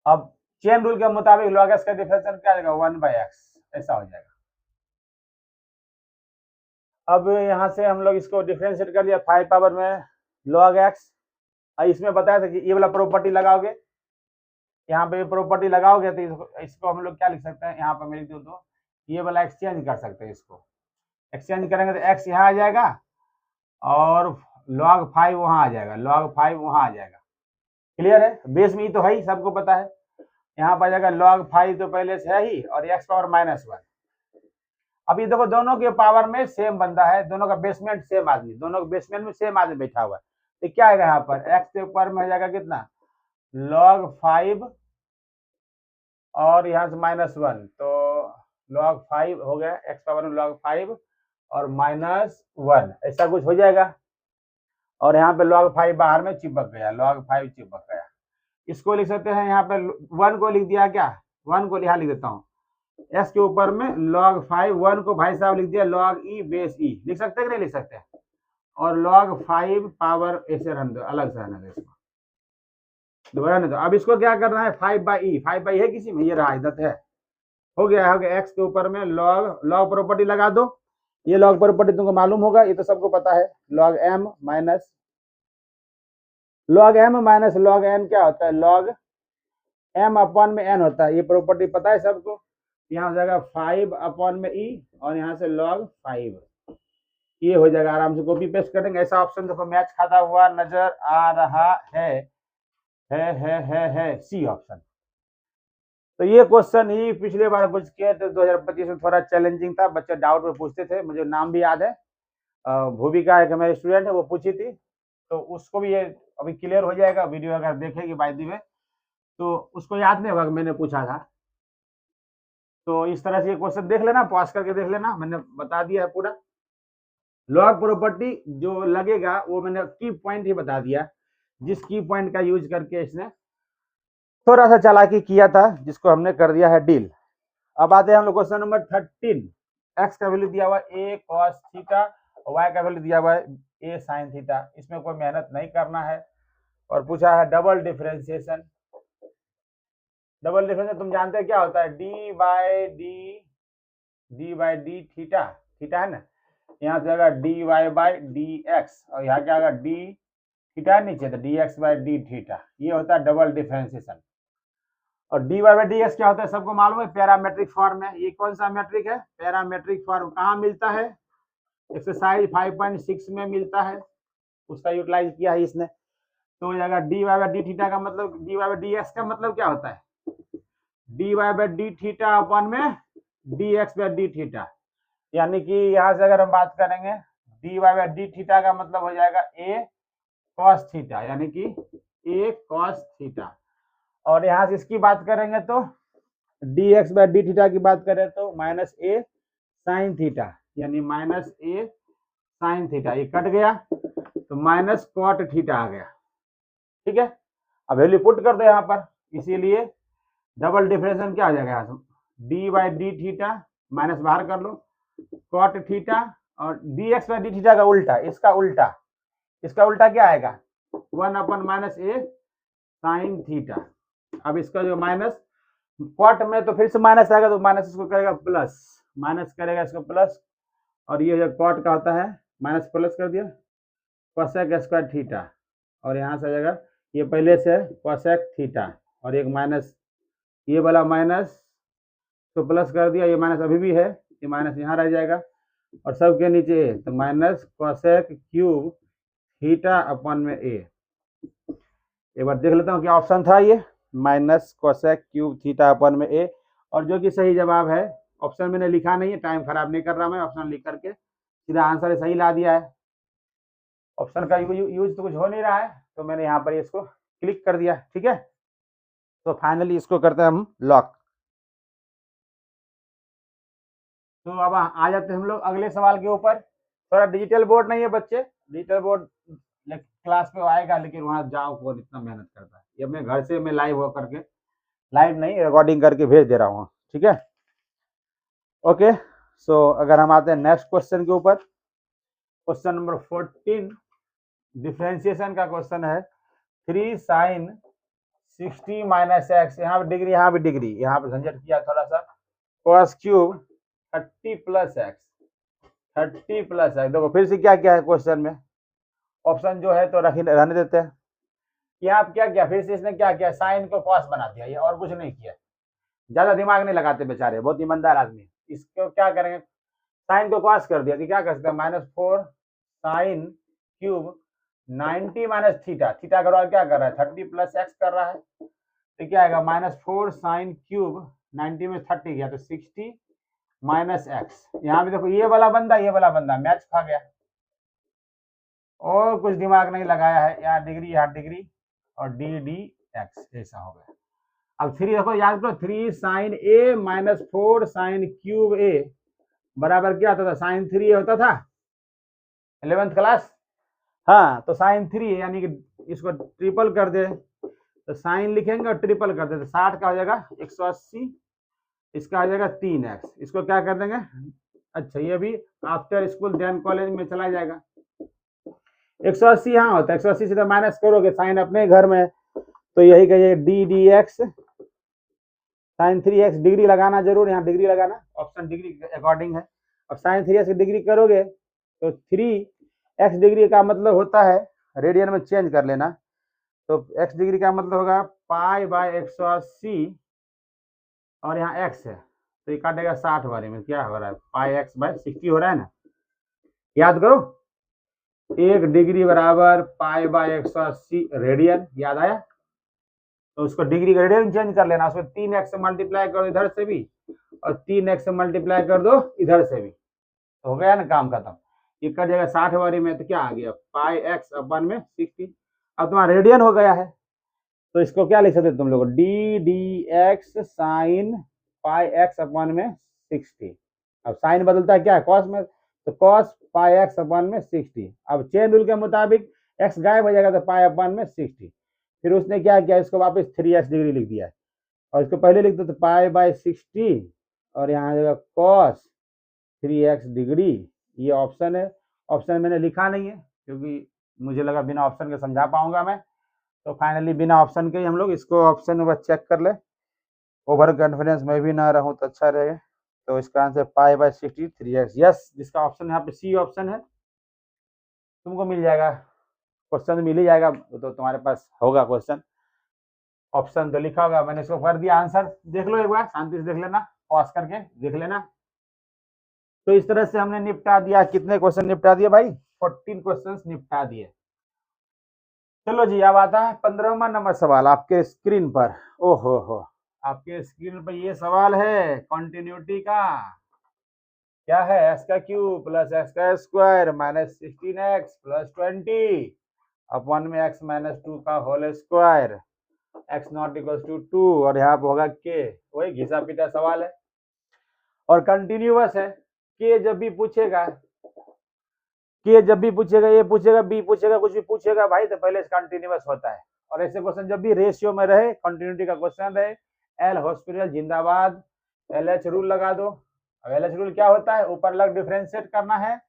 अब चेन रूल के मुताबिक log x का डिफरेंशिएट क्या जाएगा 1/x, ऐसा हो जाएगा। अब यहाँ से हम लोग इसको डिफरेंशिएट कर दिया 5 पावर में log x। इसमें बताया था कि ये वाला प्रॉपर्टी लगाओगे, यहाँ पे प्रॉपर्टी लगाओगे तो इसको हम लोग क्या लिख सकते हैं, यहाँ पर मैं लिख दूँ तो ये वाला एक्सचेंज कर सकते हैं। इसको एक्सचेंज करेंगे तो x यहाँ आ जाएगा और log 5 वहाँ आ जाएगा, log 5 वहाँ आ जाएगा। क्लियर है, बेस में ही तो है ही, सबको पता है। यहाँ पर आ जाएगा log 5 तो पहले से है ही, और x पावर -1। अभी देखो दोनों के पावर में सेम बंदा है, दोनों का बेसमेंट सेम आदमी, दोनों के बेसमेंट में सेम आदमी बैठा हुआ है, तो क्या आएगा यहाँ पर x के ऊपर में हो जाएगा कितना log 5 और यहाँ से -1, तो log 5 हो गया, x पावर में log 5 और -1 ऐसा कुछ हो जाएगा। और यहाँ पे log 5 बाहर में चिपक गया, log 5 चिपक गया। इसको लिख सकते हैं, यहाँ पे 1 को लिख दिया, क्या 1 को यहाँ लिख देता हूँ, s के ऊपर में log 5, 1 को भाई साहब लिख दिया log e बेस e, लिख सकते हैं कि नहीं लिख सकते हैं। और log 5 पावर ऐसे रहने दो, अलग से रहने दो इसको, दोबारा नहीं। तो अब इसको क्या करना है 5/e, 5/e है किसी में, ये रहा इधर है, हो गया x के ऊपर में log प्रॉपर्टी लगा दो। ये log प्रॉपर्टी तुमको मालूम होगा, ये तो सबको पता है, log m minus log n क्या होता है, log m अपॉन में n होता है, ये प्रॉपर्टी पता है सबको। यहाँ हो जाएगा 5 अपॉन में e और यहाँ से log 5, ये हो जाएगा। आराम से कॉपी पेस्ट करेंगे, ऐसा ऑप्शन देखो मैच खाता हुआ नजर आ रहा है सी ऑप्शन। तो ये क्वेश्चन ही पिछले बार पूछ के 2025 में थोड़ा चैलेंजिंग था, बच्चे डाउट में पूछते थे, मुझे नाम भी याद है, भूमिका एक हमारे स्टूडेंट है वो पूछी थी, तो उसको भी ये अभी क्लियर हो जाएगा, वीडियो अगर देखेगी बाय दी में तो उसको याद नहीं होगा कि मैंने पूछा था। तो इस तरह से ये क्वेश्चन देख लेना, पॉज करके देख लेना, मैंने बता दिया है पूरा। लॉग प्रॉपर्टी जो लगेगा वो मैंने की पॉइंट ही बता दिया, जिस की पॉइंट का यूज करके इसने थोड़ा सा चालाकी किया था, जिसको हमने कर दिया है डील। अब आते हैं हम लोग क्वेश्चन नंबर 13। एक्स का वैल्यू दिया हुआ ए कॉस थीटा, वाई का वैल्यू दिया हुआ है ए साइन थीटा। इसमें कोई मेहनत नहीं करना है, और पूछा है डबल डिफरेंशिएशन। डबल डिफरेंशिएशन तुम जानते हैं क्या होता है, d by d d by d theta, theta है ना, यहाँ से आएगा d y by d x, और यहाँ क्या आएगा डी थीटा नीचे तो d x by d theta. ये होता है डबल डिफरेंशिएशन। और d y by d x क्या होता है सबको मालूम है, पैरामेट्रिक फॉर्म है। ये कौन सा मैट्रिक है, पैरामेट्रिक फॉर्म। कहाँ मिलता है, एक्सरसाइज 5.6 में मिलता है, उसका यूटिलाइज किया है इसने। तो हो जाएगा d y by d theta का मतलब, d y by d x का मतलब क्या होता है, d y by d theta अपन में d x by d theta. यानी कि यहाँ से अगर हम बात करेंगे d y by d theta का मतलब हो जाएगा ए कॉस थीटा, यानी कि ए कॉस थीटा। और यहाँ से इसकी बात करेंगे तो d x by d theta की बात करें तो माइनस ए साइन थीटा, यानी माइनस ए साइन थीटा। ये कट गया तो माइनस कॉट थीटा आ गया, ठीक है। अब वैल्यू पुट कर दो यहाँ पर, इसीलिए डबल डिफरेंशिएशन क्या आ जाएगा यहाँ से, D by d theta minus बाहर कर लो कॉट थीटा, और D x by d theta का उल्टा, इसका उल्टा क्या आएगा, 1/-ए साइन थीटा। अब इसका जो माइनस कॉट में तो फिर से माइनस आएगा, तो माइनस इसको करेगा प्लस, माइनस करेगा इसको प्लस, और ये जो कॉट का होता है माइनस प्लस कर दिया कोसेक स्क्वायर थीटा, और यहाँ से आ जाएगा ये पहले से कोसेक थीटा, और एक माइनस ये वाला माइनस तो प्लस कर दिया, ये माइनस अभी भी है, ये माइनस यहाँ रह जाएगा, और सबके नीचे तो माइनस कोसेक क्यूब थीटा अपन में ए। एक बार देख लेता हूँ क्या ऑप्शन था, ये माइनस कोसेक क्यूब थीटा अपन में ए, और जो कि सही जवाब है। ऑप्शन मैंने लिखा नहीं है, टाइम खराब नहीं कर रहा मैं, ऑप्शन लिख करके सीधा आंसर सही ला दिया है। ऑप्शन का यूज तो कुछ हो नहीं रहा है, तो मैंने यहाँ पर इसको क्लिक कर दिया, ठीक है। तो फाइनली इसको करते हैं हम लॉक। तो अब आ जाते हैं हम लोग अगले सवाल के ऊपर। थोड़ा डिजिटल बोर्ड नहीं है बच्चे, डिजिटल बोर्ड क्लास पे आएगा, लेकिन वहाँ जाओ कौन इतना मेहनत करता है। ये अपने घर से मैं लाइव हो करके, लाइव नहीं रिकॉर्डिंग करके भेज दे रहा हूँ, ठीक है। ओके, सो अगर हम आते हैं नेक्स्ट क्वेश्चन के ऊपर, क्वेश्चन नंबर 14 डिफरेंशिएशन का क्वेश्चन है। 3 साइन 60 माइनस एक्स, यहाँ पे डिग्री, यहाँ पे डिग्री, यहाँ पे झंझट किया थोड़ा सा, cos cube 30 plus x, 30 plus x. देखो फिर से क्या क्या है क्वेश्चन में, ऑप्शन जो है तो रहने देते हैं। यहाँ क्या किया, फिर से इसने क्या किया, साइन को कॉस बना दिया, ये और कुछ नहीं किया। ज्यादा दिमाग नहीं लगाते बेचारे, बहुत ईमानदार आदमी। इसको क्या करेंगे, साइन को कॉस कर दिया तो क्या कर सकते हैं, -4 sine cube 90 minus theta, theta का क्या कर रहा है 30 प्लस एक्स कर रहा है, तो क्या आएगा -4 साइन क्यूब 90 में 30 गया तो 60 माइनस एक्स। यहाँ भी देखो ये वाला बंदा मैच खा गया, और कुछ दिमाग नहीं लगाया है, यहाँ डिग्री और डी डी एक्स ऐसा हो गया। अब 3 देखो याद करो, 3 साइन ए माइनस 4 साइन क्यूब ए बराबर क्या होता था, साइन 3 होता था 11th क्लास। हाँ, तो साइन 3 यानी कि इसको ट्रिपल कर दे तो साइन लिखेंगे और ट्रिपल कर दे तो 60 का हो जाएगा 180, इसका आ जाएगा 3x। इसको क्या कर देंगे, अच्छा ये भी आफ्टर स्कूल देन कॉलेज में चला जाएगा। 180 यहाँ होता है, 180 से तो माइनस करोगे, साइन अपने घर में, तो यही कहिए d d x sine 3x, degree लगाना जरूर, यहाँ डिग्री लगाना, ऑप्शन डिग्री अकॉर्डिंग है। अब साइन 3x की डिग्री करोगे तो 3x डिग्री का मतलब होता है, रेडियन में चेंज कर लेना, तो x डिग्री का मतलब होगा पाई बाय 180, और यहाँ x है तो ये काटेगा 60 बारे में, क्या हो रहा है पाई x बाय 60 हो रहा है ना। याद करो, 1 डिग्री बराबर पाई बाय 180 रेडियन, याद आया। तो उसको डिग्री का रेडियन चेंज कर लेना, उसको 3x से मल्टीप्लाई कर दो इधर से भी, और 3x से मल्टीप्लाई कर दो इधर से भी, तो हो गया ना काम खत्म। ये कर जाएगा 60 बारी में, तो क्या आ गया पाई x अपन में 60। अब तुम्हारा रेडियन हो गया है, तो इसको क्या लिख सकते तुम लोग, D d x sine pi x अपन में 60। अब साइन बदलता है क्या है कॉस में, तो कॉस पाई x अपन में 60। अब चेन रूल के मुताबिक x गायब हो जाएगा तो पाई अपन में 60। फिर उसने क्या किया, इसको वापस 3x डिग्री लिख दिया है, और इसको पहले लिख दो तो पाई बाय 60, और यहाँ जाएगा कॉस 3x डिग्री। ये ऑप्शन है, ऑप्शन मैंने लिखा नहीं है क्योंकि मुझे लगा बिना ऑप्शन के समझा पाऊंगा मैं, तो फाइनली बिना ऑप्शन के ही हम लोग इसको ऑप्शन में चेक कर ले, ओवर कॉन्फिडेंस में भी ना रहूं तो अच्छा रहेगा, तो इसका answer pi by 63x। Yes, जिसका ऑप्शन यहाँ पे सी ऑप्शन है, तुमको मिल जाएगा, क्वेश्चन मिल ही जाएगा, तो तुम्हारे पास होगा क्वेश्चन, ऑप्शन तो लिखा होगा। मैंने इसको कर दिया आंसर, देख लो एक बार, शांति से देख लेना, पॉज करके देख लेना। तो इस तरह से हमने निपटा दिया, कितने क्वेश्चन निपटा दिए भाई? 14 क्वेश्चन निपटा दिए। चलो जी, अब आता है 15वां नंबर सवाल आपके स्क्रीन पर। ओहो हो, आपके स्क्रीन पर ये सवाल है कंटिन्यूटी का। क्या है? एक्स का क्यूब प्लस एक्स का square minus 16x plus 20 upon में x माइनस 2 का whole square, x not equal to 2, और यहाँ पे होगा k। वही घिसा पीटा सवाल है और कंटिन्यूअस है। k जब भी पूछेगा, ये पूछेगा, बी पूछेगा, कुछ भी पूछेगा भाई, तो पहले कंटिन्यूअस होता है। और ऐसे क्वेश्चन जब भी रेशियो में रहे, कंटिन्यूटी का क्वेश्चन रहे, एल हॉस्पिटल जिंदाबाद, LH रूल लगा दो। अब LH रूल क्या होता है? ऊपर अलग डिफरेंशिएट करना है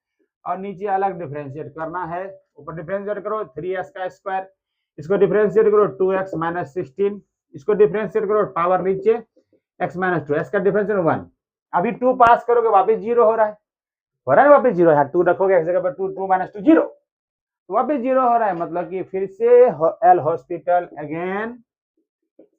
और नीचे अलग डिफरेंशिएट करना है। ऊपर डिफरेंशिएट करो 3x का स्क्वायर, इसको डिफरेंशिएट करो 2x माइनस 16, इसको डिफरेंशिएट करो पावर नीचे x माइनस 2, x का डिफरेंशिएट 1। अभी 2 पास करोगे वापस 0 हो रहा है, वापस 0 है। 2 रखोगे इस जगह पर, 2 माइनस 2 0, तो वापस 0 हो रहा है। मतलब कि फिर से L hospital again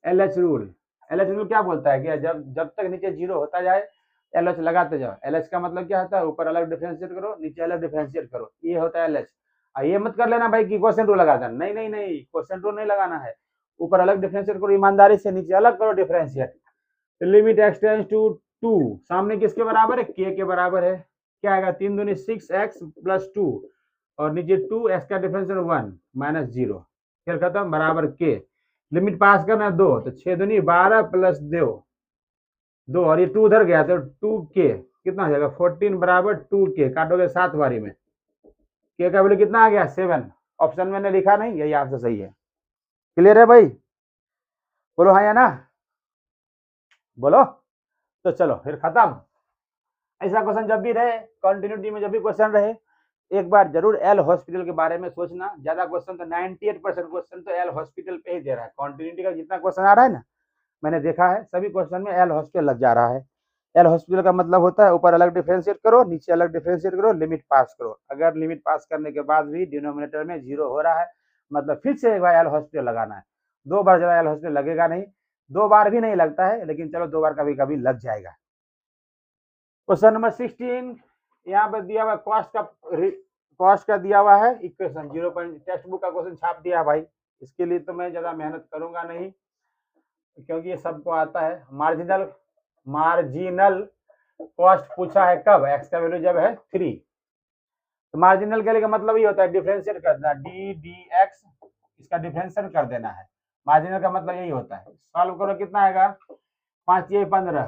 LH rule. LH rule क्या बोलता है कि जब तक नीचे 0 होता जाए LH लगाते जाओ। LH का मतलब क्या होता है? ऊपर अलग डिफरेंशिएट करो, नीचे अलग डिफरेंशिएट करो, ये होता है LH। ये मत कर लेना भाई कि क्वेश्चन रूल लगा देना, नहीं, क्वेश्चन रूल नहीं लगाना है। ऊपर अलग डिफरेंशिएट करो ईमानदारी से, नीचे अलग करो differentiate. Limit x tends to 2, सामने किसके बराबर है? k के बराबर है। क्या आएगा? 3 दूनी 6x प्लस 2 और नीचे 2, x का डिफरेंशिएट 1 माइनस 0, फिर खत्म, बराबर k। लिमिट पास करना 2, तो 6 दूनी 12 प्लस 2 और ये 2 उधर गया तो 2k, कितना हो जाएगा? 14 बराबर 2k, काटोगे 7 बारी में, k का वैल्यू कितना आ गया? 7। ऑप्शन मैंने लिखा नहीं, यही आंसर सही है। क्लियर है भाई? बोलो हाँ या ना, बोलो। तो चलो फिर खत्म। ऐसा क्वेश्चन जब भी रहे, कंटिन्यूटी में जब भी क्वेश्चन रहे, एक बार जरूर एल हॉस्पिटल के बारे में सोचना। ज्यादा क्वेश्चन तो 98% क्वेश्चन तो एल हॉस्पिटल पे ही दे रहा है। कंटिन्यूटी का जितना क्वेश्चन आ रहा है ना, मैंने देखा है सभी क्वेश्चन में एल हॉस्पिटल लग जा रहा है। एल हॉस्पिटल का मतलब होता है ऊपर अलग डिफरेंशिएट करो, नीचे अलग डिफरेंशिएट करो, लिमिट पास करो। अगर लिमिट पास करने के बाद भी डिनोमिनेटर में 0 हो रहा है, मतलब फिर से एक बार एल हॉस्पिटल लगाना है। 2 बार ज्यादा एल हॉस्पिटल लगेगा नहीं, 2 बार भी नहीं लगता है, लेकिन चलो 2 बार कभी कभी लग जाएगा। क्वेश्चन नंबर 16 यहाँ पर दिया हुआ कॉस्ट का दिया हुआ है इक्वेशन 0 टेक्स्ट बुक का क्वेश्चन छाप दिया भाई। इसके लिए तो मैं ज्यादा मेहनत करूंगा नहीं, क्योंकि ये सबको आता है। मार्जिनल कॉस्ट पूछा है कब? एक्स का वैल्यू जब है 3। तो मार्जिनल के लिए का मतलब ये होता है डिफरेंशिएट कर देना, ddx, इसका डिफरेंशिएट कर देना है। मार्जिनल का मतलब यही होता है। सॉल्व करो, कितना आएगा? 5 ये 15,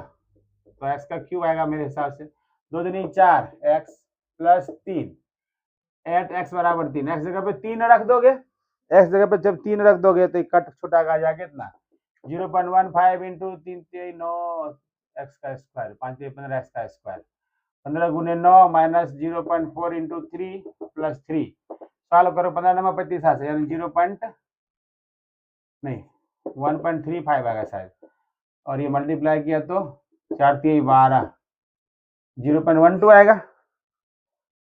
तो x का क्यूब आएगा मेरे हिसाब से। 2 दूनी 4, x प्लस 3, 8x बराबर 3। x जगह पे 3 रख दोगे, x जगह पे जब 3 रख दोगे तो कट छोटा आ जाएगा कितना? 0.15 इंटू 3 9 x का स्क्वायर, 5 15 x का स्क्वायर, 15 गुने 9 माइनस 0.4 इंटू 3 प्लस 3। सॉल्व करो, 15 नंबर 35 से, यानी 1.35 आएगा शायद, और ये मल्टीप्लाई किया तो 4 3 12, 0.12 आएगा,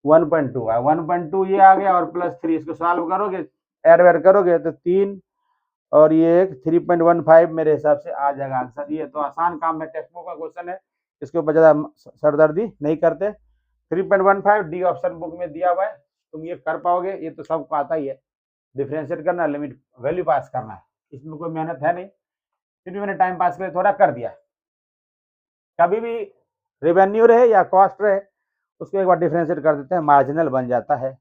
1.2 है, 1.2 ये आ गया, और प्लस 3, इसको सॉल्व करोगे, ऐड वैड करोगे तो 3 और ये 3.15 मेरे हिसाब से आ जाएगा आंसर। ये तो आसान काम है, टेक्स्ट बुक का क्वेश्चन है, इसके ऊपर ज्यादा सरदर्दी नहीं करते। 3.15 डी ऑप्शन बुक में दिया हुआ है, तुम ये कर पाओगे, ये तो सबको आता ही है। डिफरेंशिएट करना, लिमिट वैल्यू पास करना है, इसमें कोई मेहनत है नहीं, फिर भी मैंने टाइम पास के लिए थोड़ा कर दिया। कभी भी रेवेन्यू रहे या कॉस्ट रहे, उसको एक बार डिफरेंशिएट कर देते हैं, मार्जिनल बन जाता है।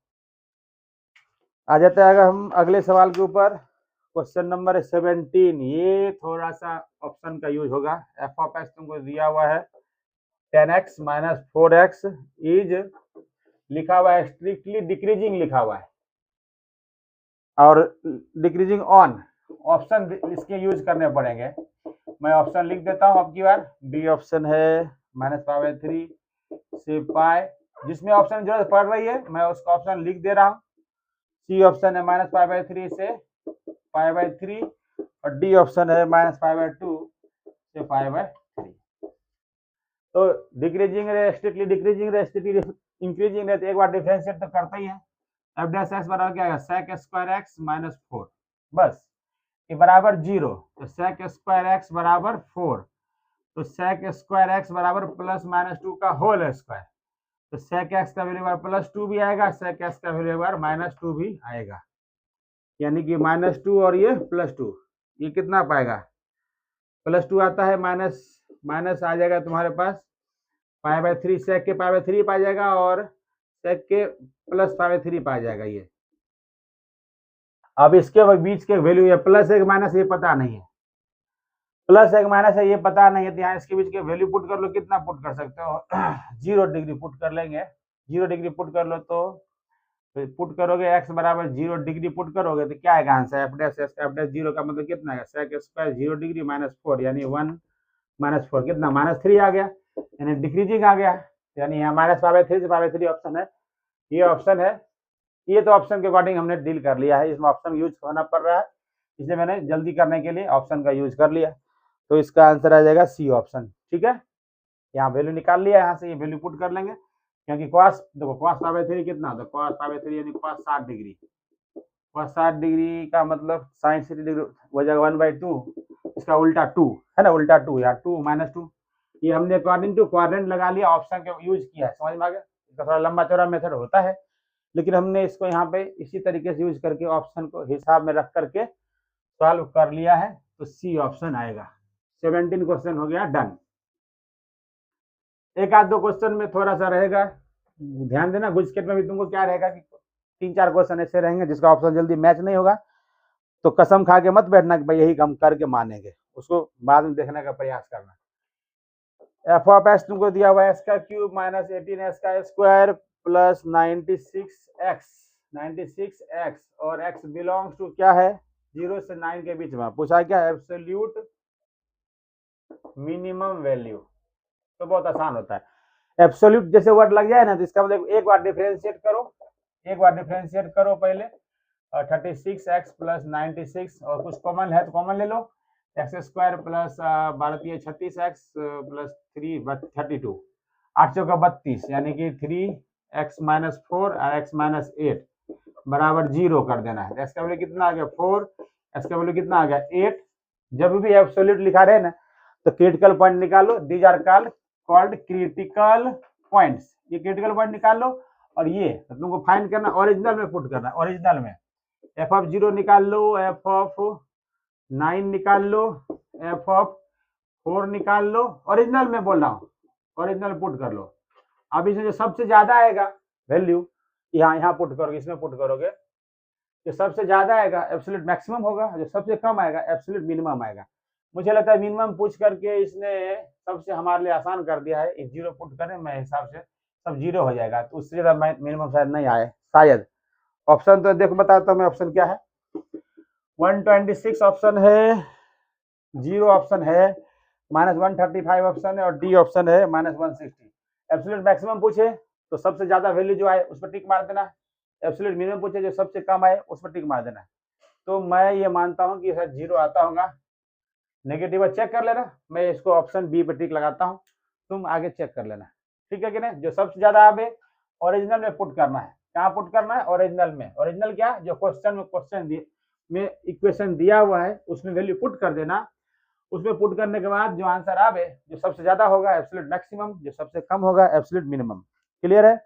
आ जाता है अगर हम अगले सवाल के ऊपर, क्वेश्चन नंबर 17। ये थोड़ा सा ऑप्शन का यूज होगा। एफ ऑफ एक्स तुमको दिया हुआ है 10x माइनस 4x इज, लिखा हुआ है स्ट्रिक्टली डिक्रीजिंग लिखा हुआ है, और डिक्रीजिंग ऑन, ऑप्शन इसके यूज करने पड़ेंगे। मैं ऑप्शन लिख देता हूं अब की बार। बी ऑप्शन है -π/3 से पाई, जिसमें ऑप्शन जरूरत पड़ रही है मैं उसका ऑप्शन लिख दे रहा हूँ। सी ऑप्शन है -π/3 से π/3, और डी ऑप्शन है -π/2 से π/3। तो डिक्रीजिंग रहे स्ट्रिक्टली डिक्रीजिंग रहे स्ट्रिक्टली इंक्रीजिंग रहे, तो एक बार डिफरेंशिएट तो करता ही है। एफ डैश एक्स बराबर क्या है, सेक स्क्वायर एक्स माइनस 4, बस ये बराबर 0, तो सेक स्क्वायर एक्स बराबर 4, तो सेक स्क्वायर एक्स बराबर प्लस माइनस 2 का होल स्क्वायर, तो सेक एक्स का वैल्यू प्लस 2 भी आएगा, सेक एक्स का वैल्यू माइनस 2 भी आएगा, यानी कि माइनस 2 और ये प्लस 2, ये कितना पाएगा, प्लस 2 आता है, माइनस माइनस आ जाएगा तुम्हारे पास पाई बाय 3, सेक के पाई बाय 3 पा जाएगा और सेक के प्लस पाई बाय 3 पा जाएगा ये। अब इसके बीच के वैल्यू ये प्लस एक माइनस ये पता नहीं है, प्लस एक माइनस है ये पता नहीं है, तो यहाँ इसके बीच के वैल्यू पुट कर लो, कितना पुट कर सकते हो 0 डिग्री पुट कर लेंगे, 0 डिग्री पुट कर लो, तो पुट करोगे x बराबर 0 डिग्री पुट करोगे तो क्या आएगा आंसर, एफ डैश 0 का मतलब कितना है, सेक स्क्वायर 0 डिग्री माइनस 4 यानी 1 माइनस 4 कितना माइनस 3 आ गया, यानी डिक्रीजिंग आ गया, यानी यहाँ माइनस पाई बाय 3 से पाई बाय 3 ऑप्शन है, ये ऑप्शन है, ये तो ऑप्शन के अकॉर्डिंग हमने डील कर लिया है, इसमें ऑप्शन यूज होना पड़ रहा है, इसलिए मैंने जल्दी करने के लिए ऑप्शन का यूज कर लिया, तो इसका आंसर आ जाएगा सी ऑप्शन। ठीक है, यहाँ वैल्यू निकाल लिया, यहाँ से ये वैल्यू पुट कर लेंगे, क्योंकि कॉस देखो कॉस पाई बाय 3 कितना होता है, कॉस पाई बाय 3 यानी कॉस 60 डिग्री, कॉस 60 डिग्री का मतलब साइन 60 डिग्री हो जाएगा 1/2, इसका उल्टा 2 है ना, उल्टा 2 या 2 माइनस 2, ये हमने अकॉर्डिंग टू क्वाड्रेंट लगा लिया, ऑप्शन का यूज किया है, समझ में आ गया, इसका थोड़ा लंबा चौड़ा मेथड होता है, लेकिन हमने इसको यहाँ पे इसी तरीके से यूज करके ऑप्शन को हिसाब में रख करके सॉल्व कर लिया है, तो सी ऑप्शन आएगा। 17 क्वेश्चन हो गया डन। एक आध दो क्वेश्चन में थोड़ा सा रहेगा, ध्यान देना, गुजकेट में भी तुमको क्या रहेगा कि 3-4 क्वेश्चन ऐसे रहेंगे जिसका ऑप्शन जल्दी मैच नहीं होगा, तो कसम खा के मत बैठना कि भाई यही हम करके मानेंगे, उसको बाद में देखने का प्रयास करना। एफ ऑफ एक्स तुमको दिया हुआ है एक्स का क्यूब माइनस 18x का स्क्वायर प्लस 96x और x बिलोंग्स टू क्या है 0 से 9 के बीच में, पूछा क्या एब्सोल्यूट मिनिमम वैल्यू, तो बहुत आसान होता है, एब्सोल्यूट जैसे वर्ड लग जाए ना तो इसका मतलब एक बार डिफरेंशिएट करो पहले, 36x प्लस 96 और कुछ कॉमन है तो कॉमन ले लो, x square plus 36x plus 32 8 का 32 यानी कि 3x माइनस 4 और x माइनस 8 बराबर 0 कर देना है, एक्स का वैल्यू कितना आ गया 4, एक्स का वैल्यू कितना आ गया 8। जब भी एब्सोल्यूट लिखा रहे ना तो क्रिटिकल पॉइंट निकालो, these are called critical points, ये क्रिटिकल पॉइंट निकाल लो, और ये तो तुमको फाइंड करना ओरिजिनल में पुट करना, ओरिजिनल में एफ ऑफ 0 निकाल लो, एफ ऑफ 9 निकाल लो, एफ ऑफ 4 निकाल लो, ओरिजिनल में बोल रहा हूँ, ओरिजिनल पुट कर लो। अब इसमें जो सबसे ज्यादा आएगा वैल्यू यहाँ पुट करोगे, इसमें पुट करोगे, जो सबसे ज्यादा आएगा एब्सोल्यूट मैक्सिमम होगा, जो सबसे कम आएगा एब्सोल्यूट मिनिमम आएगा। मुझे लगता है मिनिमम पूछ करके इसने सबसे हमारे लिए आसान कर दिया है, इस 0 पुट करें मैं हिसाब से सब 0 हो जाएगा, तो उससे ज्यादा मिनिमम शायद नहीं आए, शायद। ऑप्शन तो देखो बताता हूँ मैं, ऑप्शन क्या है 126 ऑप्शन है, 0 ऑप्शन है, -135 ऑप्शन है और डी ऑप्शन है -160। एब्सोल्यूट मैक्सिमम पूछे तो सबसे ज्यादा वैल्यू जो आए उस पर टिक मार देना, एब्सोल्यूट मिनिमम पूछे जो सबसे कम आए उस पर टिक मार देना। तो मैं ये मानता हूँ कि शायद 0 आता होगा, नेगेटिव चेक कर लेना, मैं इसको ऑप्शन बी पर टिक लगाता हूँ, तुम आगे चेक कर लेना, ठीक है कि नहीं। जो सबसे ज्यादा आवे ओरिजिनल में पुट करना है, कहाँ पुट करना है ओरिजिनल में, ओरिजिनल क्या जो क्वेश्चन में इक्वेशन दिया हुआ है उसमें वैल्यू पुट कर देना, उसमें पुट करने के बाद जो आंसर आवे जो सबसे ज्यादा होगा एब्सोल्यूट मैक्सिमम, जो सबसे कम होगा एब्सोल्यूट मिनिमम। क्लियर है।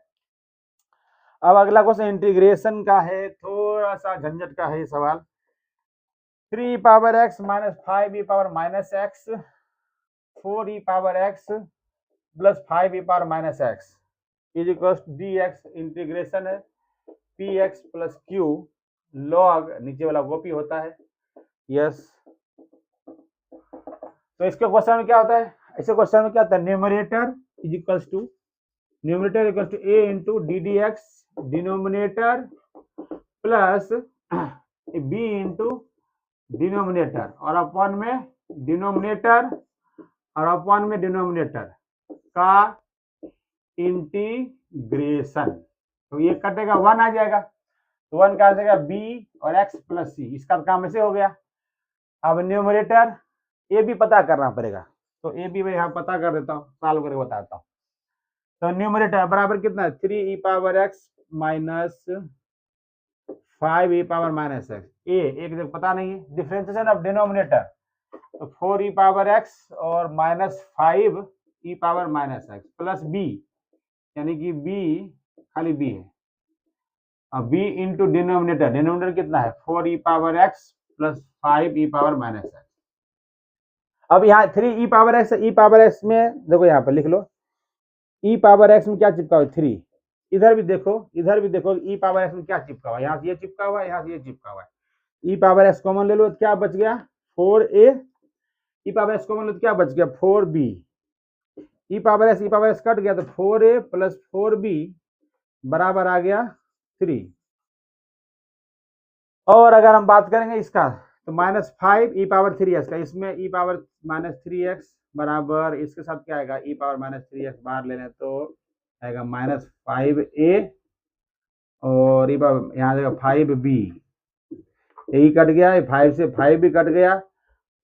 अब अगला क्वेश्चन इंटीग्रेशन का है, थोड़ा सा झंझट का है ये सवाल। 3e power x minus 5e power minus x 4e power x plus 5e power minus x is equal to dx, integration है px प्लस q लॉग नीचे वाला वो p होता है, यस। तो इसके क्वेश्चन में क्या होता है, ऐसे क्वेश्चन में क्या होता है, numerator is equals to numerator equals to a into d d x, denominator plus b into denominator और अपॉन में डिनोमिनेटर और अपॉन में डिनोमिनेटर का इंटीग्रेशन। तो ये कटेगा 1 आ जाएगा, तो 1 का आ जाएगा b और x प्लस c, इसका काम ऐसे हो गया। अब न्यूमरेटर ये भी पता करना पड़ेगा, तो ए बी मैं यहाँ पता कर देता हूँ, सॉल्व करके बताता हूँ। तो न्यूमरेटर बराबर कितना है 3 e power x minus 5 e power minus x. ए एक जगह पता नहीं है, डिफरेंशिएशन ऑफ डिनोमिनेटर, तो 4 e पावर x और minus 5 e power minus x plus b, यानी कि b खाली b है, अब b इंटू डिनोमिनेटर, डिनोमिनेटर कितना है 4 e power x plus 5 e power minus x. अब यहाँ 3 e power x, e power x में देखो यहाँ पर लिख लो, e पावर x में क्या चिपका हुआ 3, इधर भी देखो, इधर भी देखो e पावर x में क्या चिपका हुआ, यहाँ से ये चिपका हुआ है, यहाँ से ये चिपका हुआ है, e पावर x कॉमन ले लो तो क्या बच गया 4a, e power x common लो तो क्या बच गया 4b, e power x cut गया तो 4a प्लस 4b बराबर आ गया 3। और अगर हम बात करेंगे इसका तो माइनस 5 ई पावर 3x का, इसमें ई पावर माइनस 3x बराबर इसके साथ क्या आएगा ई पावर माइनस 3x बाहर ले लें तो आएगा माइनस 5a और ई पावर यहाँ आएगा 5b, यही कट गया, 5 से 5 भी कट गया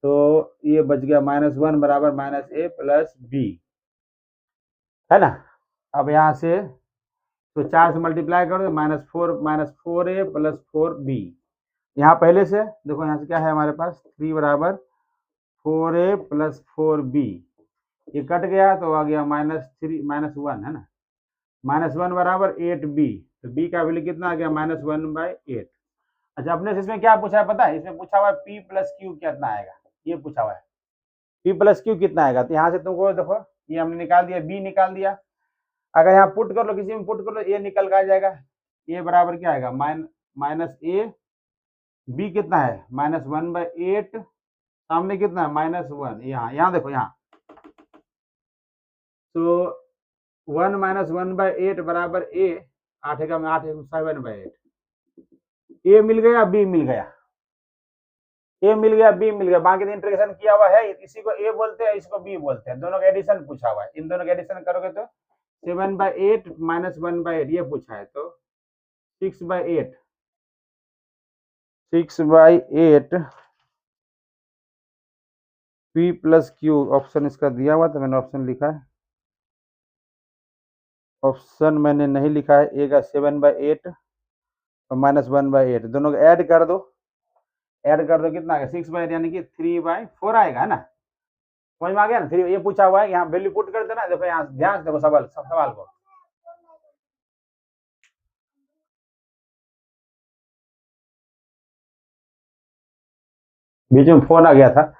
तो ये बच गया -1 बराबर माइनस a प्लस b, है ना। अब यहाँ से तो 4 से मल्टीप्लाई कर दो -4a प्लस 4b, यहाँ पहले से देखो यहाँ से क्या है हमारे पास 3 बराबर 4a प्लस 4b, ये कट गया तो आ गया -1 है ना, -1 बराबर 8b, तो b का वैल्यू कितना आ गया -1/8। अच्छा अपने से इसमें क्या पूछा है पता है, इसमें पूछा हुआ है p प्लस क्यू कितना आएगा, ये पूछा हुआ है p प्लस क्यू कितना आएगा, तो यहाँ से तुमको देखो ये हमने निकाल दिया, b निकाल दिया, अगर यहाँ पुट कर लो, किसी में पुट कर लो a निकल का आ जाएगा, a बराबर क्या आएगा माइनस a, b कितना है -1/8, सामने कितना है -1, यहाँ देखो यहाँ, तो 1 - 1/8 बराबर a, 8 का 8 7/8, a मिल गया b मिल गया, a मिल गया b मिल गया, बाकी इंटीग्रेशन किया हुआ है, इसी को a बोलते हैं इसको b बोलते हैं, दोनों का एडिशन पूछा हुआ है, इन दोनों का एडिशन करोगे तो 7/8 - 1/8 ये पूछा है, तो 6/8 p प्लस क्यू, ऑप्शन इसका दिया हुआ तो मैंने ऑप्शन लिखा है, ऑप्शन मैंने नहीं लिखा है, ए का 7/8 और -1/8 दोनों को ऐड कर दो, कितना आएगा 6/8 यानी कि 3/4 आएगा, है ना, समझ में आ गया ना। 3 ये पूछा हुआ है, यहाँ वैल्यू पुट कर देना, देखो यहाँ ध्यान से देखो सवाल को, बीच में फोन आ गया था।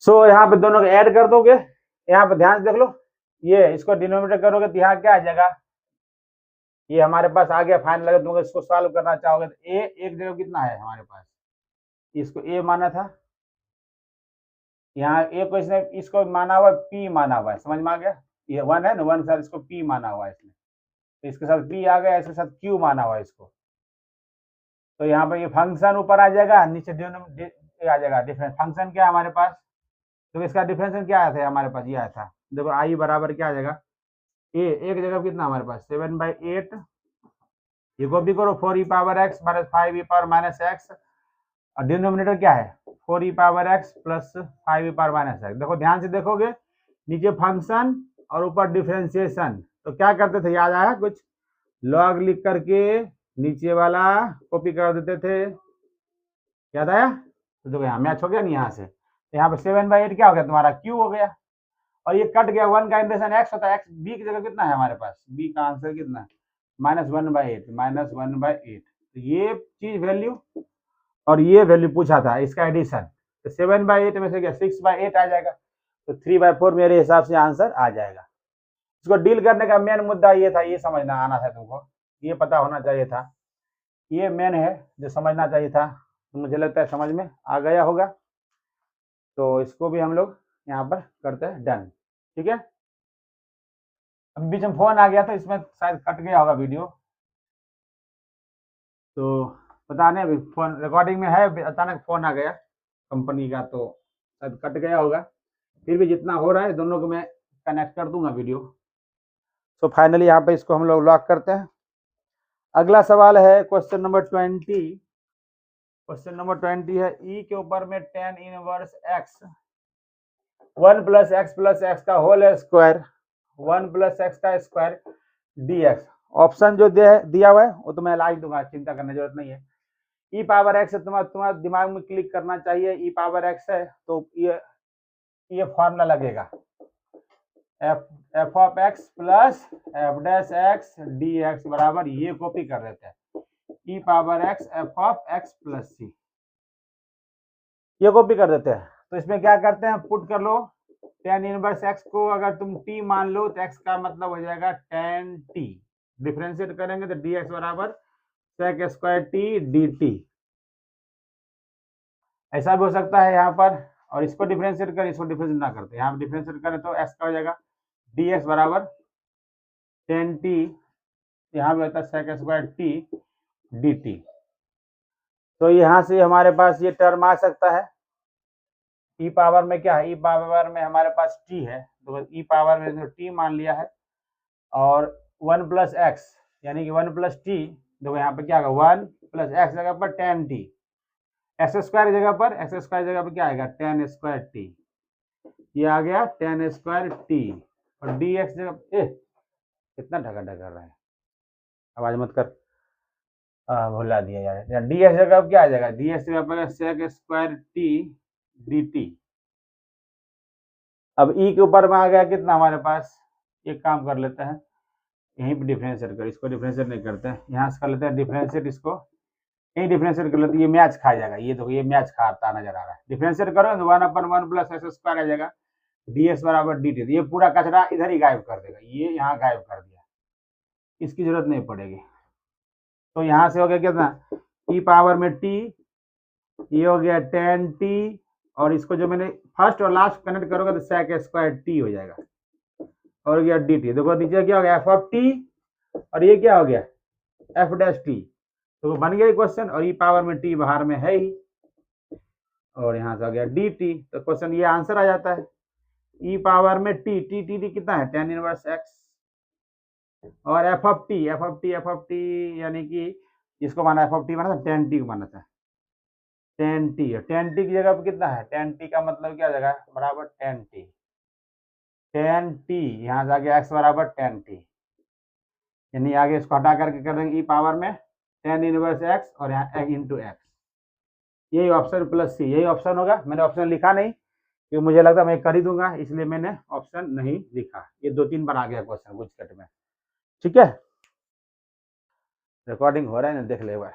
सो यहाँ पे दोनों को ऐड कर दोगे, यहाँ पे ध्यान से देख लो, ये इसको डिनोमिनेटर करोगे तो यहाँ क्या आ जाएगा, ये हमारे पास आ गया फाइनल, अगर तुम इसको सॉल्व करना चाहोगे तो a एक जगह कितना है हमारे पास, इसको a माना था, यहाँ a को इसने इसको माना हुआ p माना हुआ है, समझ में आ गया, ये 1 है ना, 1 साथ इसको p माना हुआ है इसने, तो इसके साथ p आ गया, इसके साथ q माना हुआ है इसको, तो यहाँ पर ये फंक्शन ऊपर आ जाएगा, नीचे आ जाएगा डिफरेंस, फंक्शन क्या है हमारे पास, तो इसका डिफरेंशियल क्या आया था हमारे पास, ये आया था, देखो आई बराबर क्या आ जाएगा, a एक जगह कितना हमारे पास 7/8, ये को भी करो 4 e power x minus 5 e power minus x, और डिनोमिनेटर क्या है 4 e power x plus 5 e power minus x, देखो ध्यान से देखोगे नीचे फंक्शन और ऊपर डिफरेंशिएशन, तो क्या करते थे याद आया कुछ, लॉग लिख करके नीचे वाला कॉपी कर देते थे, याद आया, तो देखो यहाँ मैच हो गया नहीं, यहाँ से यहाँ पे 7/8 क्या हो गया तुम्हारा q हो गया, और ये कट गया, 1 का इंटीग्रेशन x होता है, x b की जगह कितना है हमारे पास, b का आंसर कितना है -1/8, तो ये चीज वैल्यू और ये वैल्यू पूछा था, इसका एडिशन, तो 7/8 में से क्या 6/8 आ जाएगा, तो 3/4 मेरे हिसाब से आंसर आ जाएगा। इसको डील करने का मेन मुद्दा ये था, ये समझना आना था तुमको, ये पता होना चाहिए था, ये मेन है जो समझना चाहिए था, तो मुझे लगता है समझ में आ गया होगा, तो इसको भी हम लोग यहाँ पर करते हैं डन, ठीक है। अब बीच में फोन आ गया था, इसमें शायद कट गया होगा वीडियो, तो पता नहीं, अभी फोन रिकॉर्डिंग में है, अचानक फोन आ गया कंपनी का, तो शायद कट गया होगा, फिर भी जितना हो रहा है दोनों को मैं कनेक्ट कर दूंगा वीडियो। तो फाइनली यहाँ पे इसको हम लोग लॉक करते हैं। अगला सवाल है क्वेश्चन नंबर 20, क्वेश्चन नंबर 20 है, ई के ऊपर में tan inverse x 1 plus x का होल स्क्वायर 1 प्लस एक्स का स्क्वायर dx। ऑप्शन जो दिया हुआ है वो तो मैं लाइक दूंगा, चिंता करने की जरूरत नहीं है। ई पावर एक्स तुम्हारा दिमाग में क्लिक करना चाहिए, ई पावर एक्स है तो ये फॉर्मूला लगेगा f of x plus f dash x d x बराबर, ये कॉपी कर देते हैं e power x f of x plus c, ये कॉपी कर देते हैं। तो इसमें क्या करते हैं, पुट कर लो tan इनवर्स x को अगर तुम t मान लो तो x का मतलब हो जाएगा tan t, डिफरेंशिएट करेंगे तो dx बराबर sec स्क्वायर t dt, ऐसा भी हो सकता है यहाँ पर। और इसको डिफरेंशिएट करें, इसको डिफरेंशिएट ना करते, यहाँ पर डिफरेंशिएट करें तो x का हो जाएगा dx बराबर tan t, यहाँ पे होता है sec स्क्वायर t dt। तो यहाँ से हमारे पास ये टर्म आ सकता है, ई पावर में क्या है, ई पावर में हमारे पास t है तो ई पावर में t मान लिया है, और 1 प्लस एक्स यानी कि 1 प्लस टी, देखो यहाँ पे क्या होगा 1 प्लस एक्स जगह पर tan t, एक्स स्क्वायर जगह पर क्या आएगा tan स्क्वायर टी, ये आ गया tan स्क्वायर टी, और डी एक्स जगह कितना ढका कर रहा है, आवाज मत कर, भुला दिया यार, डी एक्स जगह क्या आ जाएगा, डी एक्स जगह पर sec square t d t. अब ई के ऊपर में आ गया कितना हमारे पास, एक काम कर लेते हैं यहीं पे डिफरेंशिएट कर, इसको डिफरेंशिएट नहीं करते हैं, यहाँ से कर लेते हैं डिफरेंशिएट, इसको यहीं डिफरेंशिएट कर लेते हैं, ये मैच खा जाएगा, ये देखो ये मैच खाता नजर आ रहा है, डिफरेंशिएट करो तो 1/1 प्लस एक्स स्क्वायर आ जाएगा dx बराबर dt, तो ये पूरा कचरा इधर ही गायब कर देगा, ये यहाँ गायब कर दिया, इसकी जरूरत नहीं पड़ेगी। तो यहाँ से हो गया कितना ई पावर में t, ये हो गया tan t, और इसको जो मैंने फर्स्ट और लास्ट कनेक्ट करोगे तो sec स्क्वायर t हो जाएगा, और गया dt, देखो नीचे क्या हो गया एफ ऑफ टी, और ये क्या हो गया एफ डैश टी, तो बन गया क्वेश्चन, और ई पावर में टी बाहर में है ही, और यहाँ से आ गया डी टी, तो क्वेश्चन ये आंसर आ जाता है ई पावर में टी, टी टी टी कितना है tan इनवर्स एक्स, और एफ ऑफ टी यानी कि इसको माना एफ ऑफ टी माना था, tan टी को माना था, tan टी की जगह पे कितना है, tan टी का मतलब क्या जगह बराबर tan टी, यहाँ से आ गया x बराबर tan टी, यानी आगे इसको हटा करके कर देंगे ई पावर में tan इनवर्स एक्स और यहाँ इंटू एक्स, यही ऑप्शन प्लस सी, यही ऑप्शन होगा। मैंने ऑप्शन लिखा नहीं क्योंकि मुझे लगता मैं कर ही दूंगा, इसलिए मैंने ऑप्शन नहीं लिखा, ये 2-3 बार आ गया क्वेश्चन गुजकट में, ठीक है। रिकॉर्डिंग हो रहा है ना, देख ले एक बार,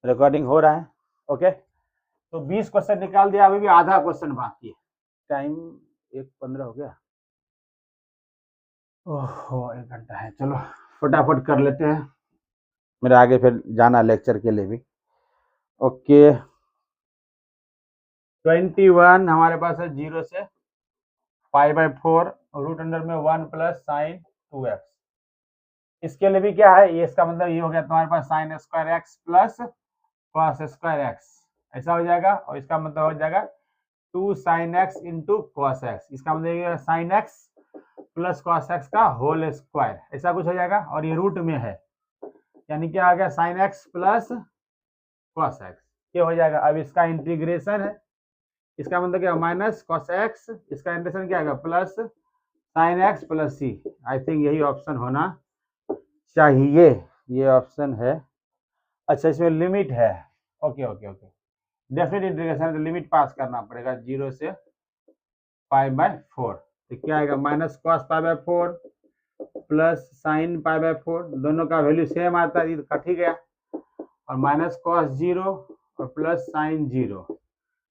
रिकॉर्डिंग हो रहा है, ओके। तो 20 क्वेश्चन निकाल दिया, अभी भी आधा क्वेश्चन बाकी है, टाइम 1:15 हो गया, ओहो 1 घंटा है, चलो फटाफट कर लेते हैं, मेरे आगे फिर जाना लेक्चर के लिए भी, ओके। 21 हमारे पास है 0 से π/4 रूट अंडर में 1 प्लस साइन 2x, इसके लिए भी क्या है, ये इसका मतलब ये हो गया तुम्हारे पास sine square x plus cos square x, ऐसा हो जाएगा, और इसका मतलब हो जाएगा 2 sine x into cos x, इसका मतलब sine x plus cos x का होल स्क्वायर, ऐसा कुछ हो जाएगा, और ये रूट में है यानी क्या आ गया sign x plus cos x, ये हो जाएगा। अब इसका इंटीग्रेशन है, इसका मतलब क्या माइनस कॉस एक्स, इसका इंटीग्रेशन क्या आएगा plus sine x plus C, I think यही ऑप्शन होना चाहिए, ये ऑप्शन है। अच्छा इसमें लिमिट है, okay okay okay, definite integration है तो लिमिट पास करना पड़ेगा 0 से π/4, तो क्या आएगा माइनस कॉस π/4 प्लस साइन π/4, दोनों का वैल्यू सेम आता है, तो कट ही गया, और माइनस कॉस 0 और प्लस साइन 0,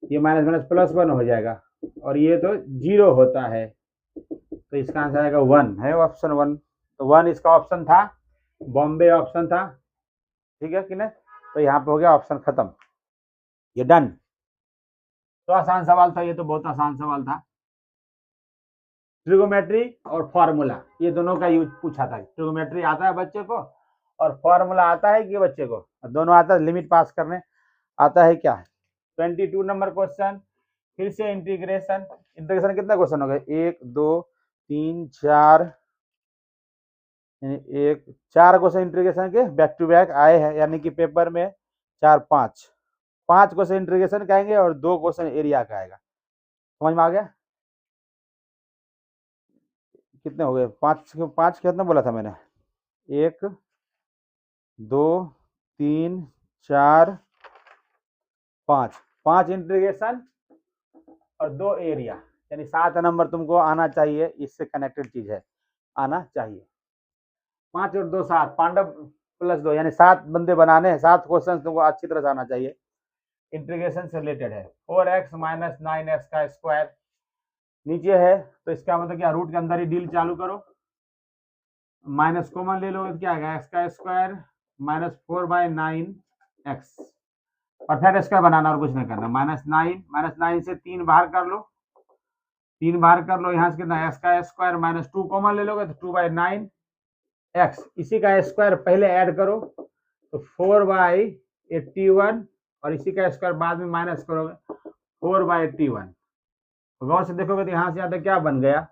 ये माइनस माइनस प्लस 1 हो जाएगा, और ये तो 0 होता है, तो इसका आंसर आएगा 1 है, ऑप्शन 1, तो 1 इसका ऑप्शन था, बॉम्बे ऑप्शन था, ठीक है कि नहीं। तो यहाँ पे हो गया ऑप्शन खत्म, ये डन। तो आसान सवाल था, ये तो बहुत आसान सवाल था, ट्रिगोमेट्री और फॉर्मूला ये दोनों का यूज पूछा था, ट्रिगोमेट्री आता है बच्चे को और फॉर्मूला आता है कि बच्चे को, दोनों आता है, लिमिट पास करने आता है क्या। 22 नंबर क्वेश्चन, फिर से इंटीग्रेशन कितना क्वेश्चन हो गया 1 2 3 4, 4 क्वेश्चन इंटीग्रेशन के बैक टू बैक आए हैं, यानी कि पेपर में 4 5 क्वेश्चन इंटीग्रेशन का आएंगे और 2 क्वेश्चन एरिया का आएगा, समझ में आ गया? कितने हो गए? 5 कितना बोला था मैंने? 1 2 3 4 5 5 इंटीग्रेशन और 2 एरिया, यानी 7 नंबर तुमको आना चाहिए। इससे कनेक्टेड चीज है, आना चाहिए। 5 और 2 7, पांडव प्लस 2, यानी 7 बंदे बनाने हैं, 7 क्वेश्चन तुमको अच्छी तरह से आना चाहिए। इंटीग्रेशन से रिलेटेड है। 4x माइनस 9x का स्क्वायर नीचे है, तो इसका मतलब क्या, रूट के अंदर ही डील चालू करो। माइनस कॉमन ले लो तो क्या आएगा, एक्स का square minus 4/9x। Perfect square बनाना और कुछ नहीं करना। -9 से 3 बाहर कर लो, 3 बाहर कर लो। यहाँ से कितना, एक्स का स्क्वायर माइनस 2 कॉमन ले लोगे तो 2/9x। इसी का स्क्वायर पहले ऐड करो तो 4/81, और इसी का स्क्वायर बाद में माइनस करोगे 4/81। गौर से देखोगे तो यहाँ से यहाँ तक क्या बन गया,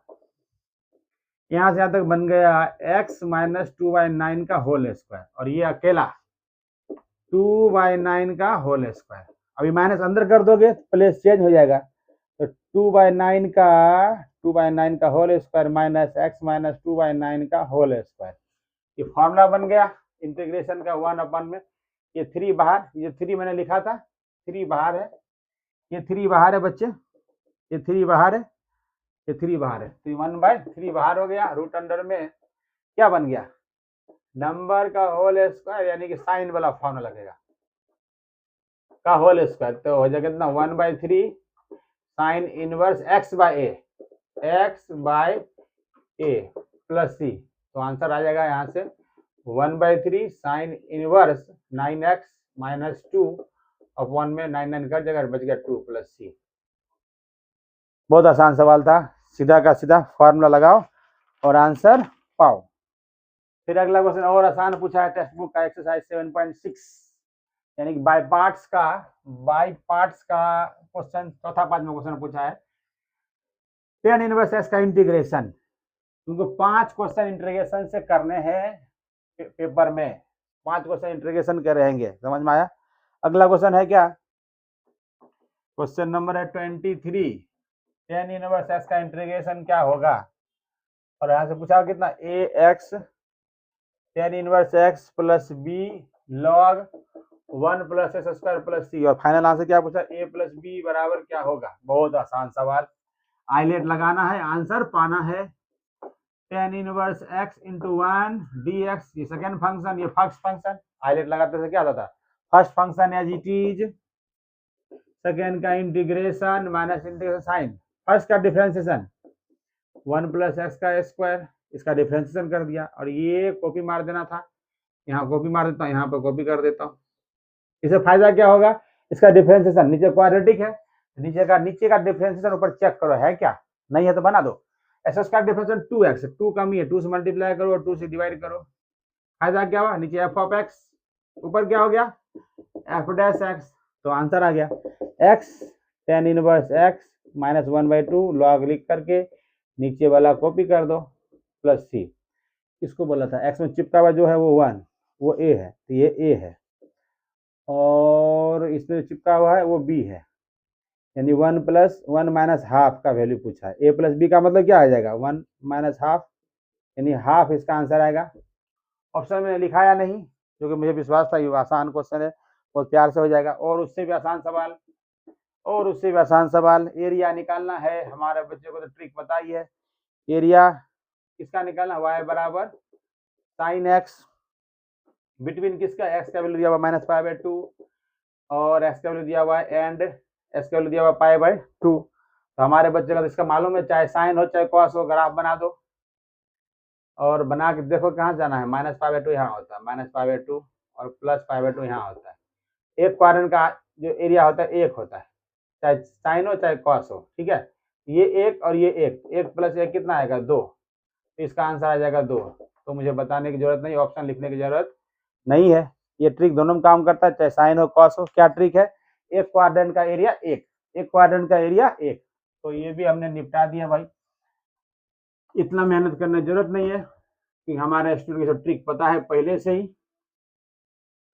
यहाँ से यहाँ तक बन गया x माइनस 2/9 का होल स्क्वायर, और ये अकेला 2/9 का होल स्क्वायर। अभी माइनस अंदर कर दोगे प्लेस चेंज हो जाएगा, तो 2/9 का whole square minus x minus 2/9 का होल स्क्वायर। ये फॉर्मूला बन गया इंटीग्रेशन का 1 में। ये 3 बाहर, ये 3 मैंने लिखा था, 3 बाहर है, ये 3 बाहर है बच्चे, ये 3 बाहर है, ये 3 बाहर है, तो 1/3 बाहर हो गया। रूट अंडर में क्या बन गया, नंबर का होल स्क्वायर, यानी कि साइन वाला फॉर्मूला लगेगा का होल स्क्वायर, तो हो जाएगा कितना 1/3 sine inverse x/a plus c। तो आंसर आ जाएगा यहाँ से 1/3 sine inverse 9x minus 2 upon में 9 कर जाएगा, बच गया 2 प्लस c। बहुत आसान सवाल था, सीधा का सीधा फॉर्मूला लगाओ और आंसर पाओ। फिर अगला क्वेश्चन और आसान पूछा है टेक्स्ट बुक का, एक्सरसाइज 7.6, यानी कि बाय पार्ट्स का क्वेश्चन, चौथा पांच में क्वेश्चन पूछा है। tan इनवर्स x का इंटीग्रेशन, तुमको 5 क्वेश्चन इंटीग्रेशन से करने हैं पेपर में, 5 क्वेश्चन इंटीग्रेशन के रहेंगे। समझ में आया? अगला क्वेश्चन है क्या, क्वेश्चन नंबर है 23, tan इनवर्स x का इंटीग्रेशन क्या होगा, और यहाँ से पूछा कितना ax tan inverse x plus b log 1 plus x square plus c, और फाइनल आंसर क्या पूछा, a प्लस b बराबर क्या होगा। बहुत आसान सवाल, आइलेट लगाना है, आंसर पाना है। tan inverse x into 1 dx, ये सेकेंड फंक्शन, ये फर्स्ट फंक्शन। आइलेट लगाते से क्या होता था, first function as it is, second का integration minus integration sign, first का डिफरेंशिएशन 1 प्लस एक्स का स्क्वायर, इसका डिफरेंशिएशन कर दिया, और ये कॉपी मार देना था, यहाँ कॉपी मार देता हूँ, यहाँ पर कॉपी कर देता हूँ। इससे फायदा क्या होगा, इसका डिफरेंशिएशन नीचे क्वाड्रेटिक है, नीचे का डिफरेंशिएशन ऊपर चेक करो है क्या, नहीं है तो बना दो। एक्स का डिफरेंशिएशन 2x, 2 कम ही है, 2 से मल्टीप्लाई करो और 2 से डिवाइड करो। फायदा क्या हुआ, नीचे एफ ऑफ एक्स, ऊपर क्या हो गया एफ डैश एक्स, तो आंसर आ गया x tan inverse x minus 1/2 log लिख करके नीचे वाला कॉपी कर दो प्लस c। इसको बोला था x में चिपका हुआ जो है वो 1, वो a है, तो ये a है, और इसमें चिपका हुआ है वो b है, यानी 1 प्लस 1 माइनस हाफ का वैल्यू पूछा है। a प्लस b का मतलब क्या आ जाएगा, 1 माइनस हाफ, यानी हाफ इसका आंसर आएगा। ऑप्शन में लिखाया नहीं, क्योंकि मुझे विश्वास था ये आसान क्वेश्चन है, बहुत प्यार से हो जाएगा। और उससे भी आसान सवाल, एरिया निकालना है हमारे बच्चे को, तो ट्रिक बताई है। एरिया किसका निकालना, y बराबर साइन एक्स बिटवीन किसका, x का वैल्यू दिया हुआ -π/2 और x का वैल्यू दिया हुआ एंड x का वैल्यू दिया हुआ π/2। तो हमारे बच्चे का इसका मालूम है, चाहे साइन हो चाहे कॉस हो, ग्राफ बना दो और बना के देखो कहाँ जाना है, -π/2 यहाँ होता है, -π/2 और +π/2 यहाँ होता है। एक क्वाड्रेंट का जो एरिया होता है एक होता है, चाहे साइन हो चाहे कॉस हो, ठीक है। ये एक और ये एक प्लस एक कितना आएगा 2, तो इसका आंसर आ जाएगा 2। तो मुझे बताने की जरूरत नहीं, ऑप्शन लिखने की जरूरत नहीं है, ये ट्रिक दोनों में काम करता है, चाहे साइन हो कॉस हो। क्या ट्रिक है, एक क्वाड्रेंट का एरिया एक क्वाड्रेंट का एरिया एक, तो ये भी हमने निपटा दिया भाई। इतना मेहनत करने की जरूरत नहीं है, कि हमारे स्टूडेंट को ट्रिक पता है पहले से ही।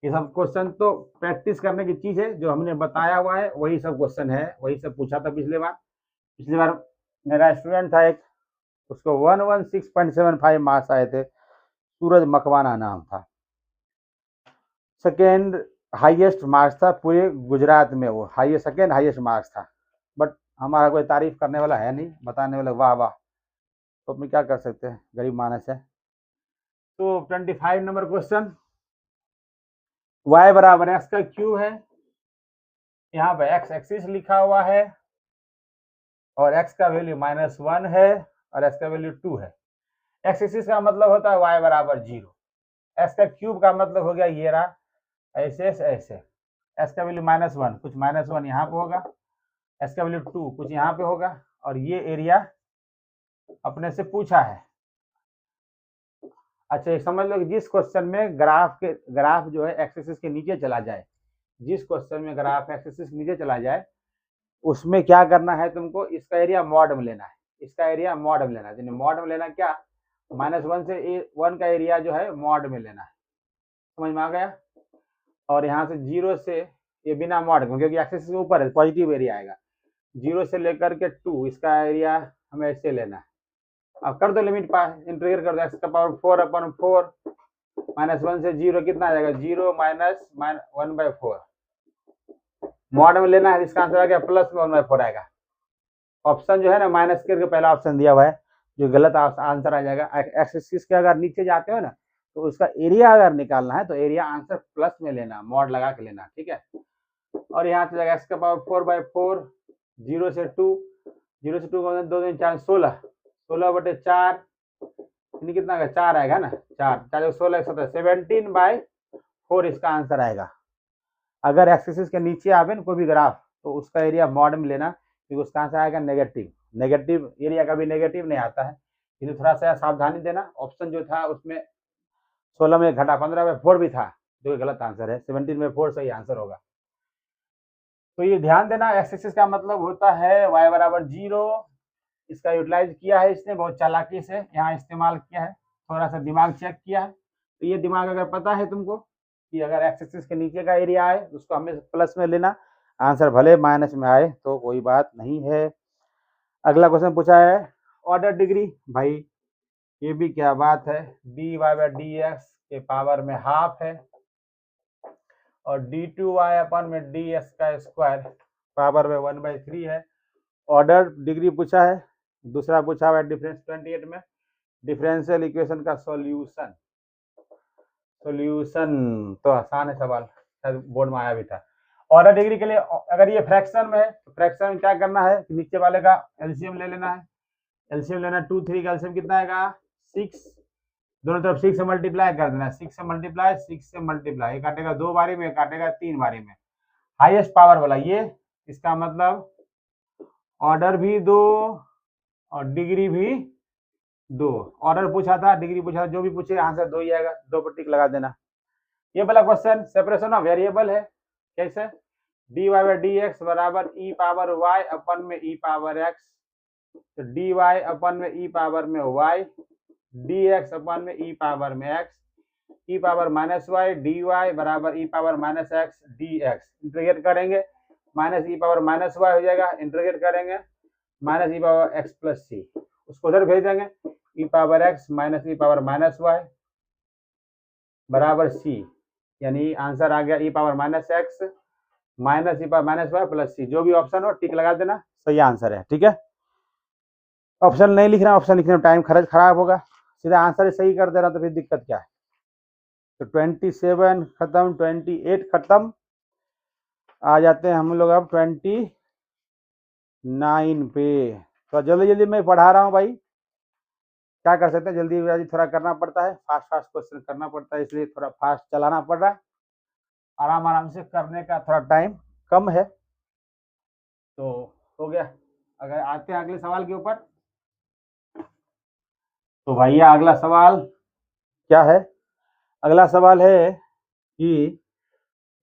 ये सब क्वेश्चन तो प्रैक्टिस करने की चीज है, जो हमने बताया हुआ है वही सब क्वेश्चन है, वही सब पूछा था पिछले बार। पिछली बार मेरा स्टूडेंट था एक, उसको 116.75 मार्क्स आए थे, सूरज मकवाना नाम था, सेकेंड हाईएस्ट मार्क्स था पूरे गुजरात में, वो सेकेंड हाईएस्ट मार्क्स था। बट हमारा कोई तारीफ करने वाला है नहीं, बताने वाला वाह वाह, तो अपने क्या कर सकते हैं, गरीब मानस है। तो 25 नंबर क्वेश्चन, y बराबर एक्स का क्यूब है, यहाँ पे x एक्सिस लिखा हुआ है और x का वैल्यू -1 है और x का वैल्यू 2 है। x एक्सिस का मतलब होता है y बराबर 0, x का क्यूब का मतलब हो गया ये रहा, ऐसे ऐसे, x का वैल्यू -1, कुछ -1 यहाँ पे होगा, x का वैल्यू 2 कुछ यहाँ पे होगा, और ये एरिया अपने से पूछा है। अच्छा एक समझ लो कि जिस क्वेश्चन में ग्राफ जो है एक्स एक्सिस के नीचे चला जाए, जिस क्वेश्चन में ग्राफ एक्स एक्सिस के नीचे चला जाए, उसमें क्या करना है तुमको, इसका एरिया मॉड में लेना है, इसका एरिया मॉड में लेना है। मॉड में लेना क्या, -1 से 1 का एरिया जो है मॉड में लेना है, समझ में आ गया। और यहाँ से 0 से, ये बिना मॉड में क्योंकि एक्स एक्सिस के ऊपर है, पॉजिटिव एरिया आएगा, 0 से लेकर के 2 इसका एरिया हमें ऐसे लेना है। अब कर दो लिमिट पास, इंटीग्रेट कर दो, एक्स का पावर 4/4, -1 से 0 कितना आ जाएगा, 0 माइनस 1/4, मॉड में लेना है, इसका आंसर आ गया प्लस में 1/4 आएगा। ऑप्शन जो है ना माइनस करके पहला ऑप्शन दिया हुआ है, जो गलत आंसर आ जाएगा। एक्स एक्सिस के अगर नीचे जाते हो ना, तो उसका एरिया अगर निकालना है तो एरिया आंसर प्लस में लेना, मॉड लगा के लेना, ठीक है। और यहाँ से जाएगा एक्स का पावर 4/4, 0 से 2, 0 से 2 2 2 4 16, 16/4 कितना आएगा, 4 आएगा ना, 4 16 17/4 इसका आंसर आएगा। अगर एक्स एक्सिस के नीचे आवे ना कोई भी ग्राफ, तो उसका एरिया मॉड में लेना, क्योंकि उसका आंसर आएगा नेगेटिव। नेगेटिव एरिया कभी नेगेटिव नहीं आता है, इसलिए थोड़ा सा सावधानी देना। ऑप्शन जो था उसमें 16 में घटा 15/4 भी था, जो गलत आंसर है, 17/4 सही आंसर होगा। तो ये ध्यान देना, एक्स एक्सिस का मतलब होता है y बराबर 0, इसका यूटिलाइज किया है इसने बहुत चालाकी से, यहाँ इस्तेमाल किया है, थोड़ा सा दिमाग चेक किया है। तो ये दिमाग अगर पता है तुमको कि अगर एक्स एक्सिस के नीचे का एरिया आए उसको हमें प्लस में लेना, आंसर भले माइनस में आए तो कोई बात नहीं है। अगला क्वेश्चन पूछा है ऑर्डर डिग्री, भाई ये भी क्या बात है, dy/dx के पावर में हाफ है और d2y/dx का स्क्वायर पावर में 1/3 है। ऑर्डर डिग्री पूछा है। दूसरा पूछा हुआ है डिफरेंस 28 में, डिफरेंशियल इक्वेशन का सॉल्यूशन। तो आसान है सवाल, शायद बोर्ड में आया भी था। ऑर्डर डिग्री के लिए अगर ये फ्रैक्शन में है तो फ्रैक्शन में क्या करना है, नीचे वाले का एलसीएम ले लेना है। एलसीएम लेना 2 3 का एलसीएम कितना आएगा 6, दोनों तरफ 6 से मल्टीप्लाई कर देना, 6 से मल्टीप्लाई 6 से मल्टीप्लाई, ये काटेगा 2 बारी में, काटेगा 3 बारी में। हाईएस्ट पावर वाला ये, इसका मतलब ऑर्डर भी 2 और डिग्री भी 2। ऑर्डर पूछा था, डिग्री पूछा था, जो भी पूछे आंसर 2 ही आएगा, 2 पर टिक लगा देना। ये वाला क्वेश्चन सेपरेशन ऑफ वेरिएबल है, कैसे, dy/dx बराबर e पावर y अपन में e पावर x, तो dy अपन में e पावर में y, dx अपन में e पावर में x, e power -y dy बराबर e power -x dx, integrate करेंगे -e पावर -y हो जाएगा, इंटीग्रेट करेंगे -e power x plus c, उसको उधर भेज देंगे, e power x minus e power -y बराबर c, यानी आंसर आ गया e power -x minus e power -y plus c, जो भी ऑप्शन हो टिक लगा देना, सही आंसर है, ठीक है। ऑप्शन नहीं लिखना, ऑप्शन लिखने में टाइम खराब होगा, सीधा आंसर सही कर देना, तो फिर दिक्कत क्या है। तो 27 खत्म, 28 खत्म, आ जाते हैं हम लोग अब 29 पे। तो जल्दी जल्दी मैं पढ़ा रहा हूँ भाई, क्या कर सकते हैं, जल्दी जल्दी थोड़ा करना पड़ता है, फास्ट फास्ट क्वेश्चन करना पड़ता है, इसलिए थोड़ा फास्ट चलाना पड़ रहा है, आराम आराम से करने का थोड़ा टाइम कम है। तो हो गया, अगर आते हैं अगले सवाल के ऊपर, तो भैया अगला सवाल क्या है, अगला सवाल है कि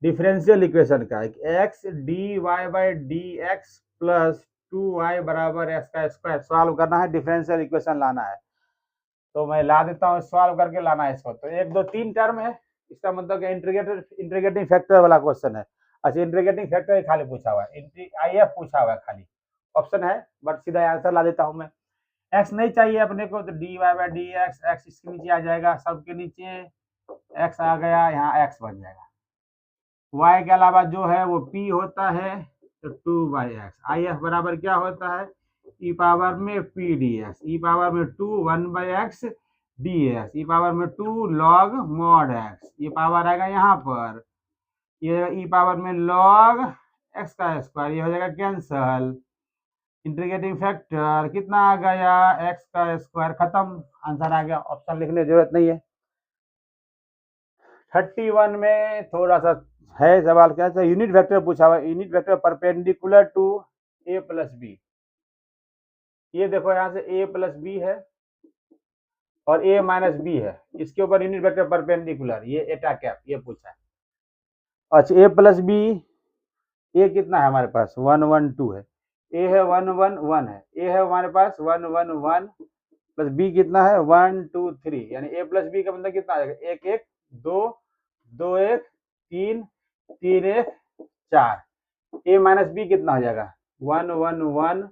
डिफरेंशियल इक्वेशन का, एक्स dy/dx प्लस 2y बराबर x का स्क्वायर सॉल्व करना है, डिफरेंशियल इक्वेशन लाना है। तो मैं ला देता हूँ, सॉल्व करके लाना है इसको। तो 1 2 3 टर्म है, इसका मतलब इंटीग्रेटिंग फैक्टर वाला क्वेश्चन है। अच्छा इंटीग्रेटिंग फैक्टर खाली पूछा हुआ है, IF पूछा हुआ है खाली, ऑप्शन है, बट सीधा आंसर ला देता हूं मैं। एक्स नहीं चाहिए अपने को, तो d y by d x, x इसके नीचे आ जाएगा, सबके नीचे एक्स आ गया, यहाँ एक्स बन जाएगा। y के अलावा जो है वो p होता है, तो 2/x। आई एफ बराबर क्या होता है, ई पावर में p dx, ई पावर में 2 1/x dx, ई पावर में 2 log mod x, ये पावर आएगा यहाँ पर, ये ई पावर में log x का स्क्वायर, ये हो जाएगा कैंसल। इंटीग्रेटिंग फैक्टर कितना आ गया, x का स्क्वायर, खत्म, आंसर आ गया, ऑप्शन लिखने की जरूरत नहीं है। 31 में थोड़ा सा है सवाल, क्या है, यूनिट वेक्टर पूछा हुआ, unit vector perpendicular to a plus B. ये देखो यहाँ से a प्लस बी है और a माइनस बी है, इसके ऊपर यूनिट वेक्टर परपेंडिकुलर, ये एटा कैप, ये पूछा है। अच्छा a प्लस बी, a कितना है हमारे पास 1 1 2 है, a है 1 1 1 है, a है हमारे पास 1 1 1 प्लस b कितना है 1 2 3, यानी a प्लस बी का मतलब कितना आ जाएगा, 1 1 2 2 1 3 3 1 4, a माइनस बी कितना हो जाएगा 1 1 1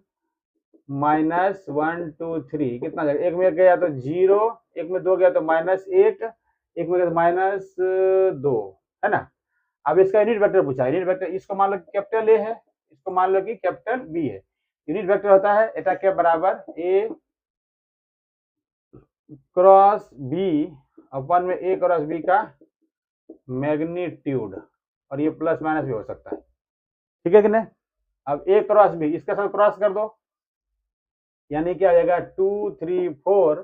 माइनस 1 2 3, कितना जाएगा, एक में गया तो 0, एक में 2 गया तो -1, एक में गया तो -2, है ना। अब इसका यूनिट वेक्टर पूछा, यूनिट वेक्टर इसको मान लो कैपिटल ए है, इसको मान लो कि कैपिटल बी है। यूनिट वेक्टर होता है एटा कैप बराबर ए क्रॉस बी अपन में ए क्रॉस बी का मैग्नीट्यूड, और ये प्लस माइनस भी हो सकता है, ठीक है कि नहीं। अब ए क्रॉस बी, इसके साथ क्रॉस कर दो, यानी क्या आ जाएगा 2 3 4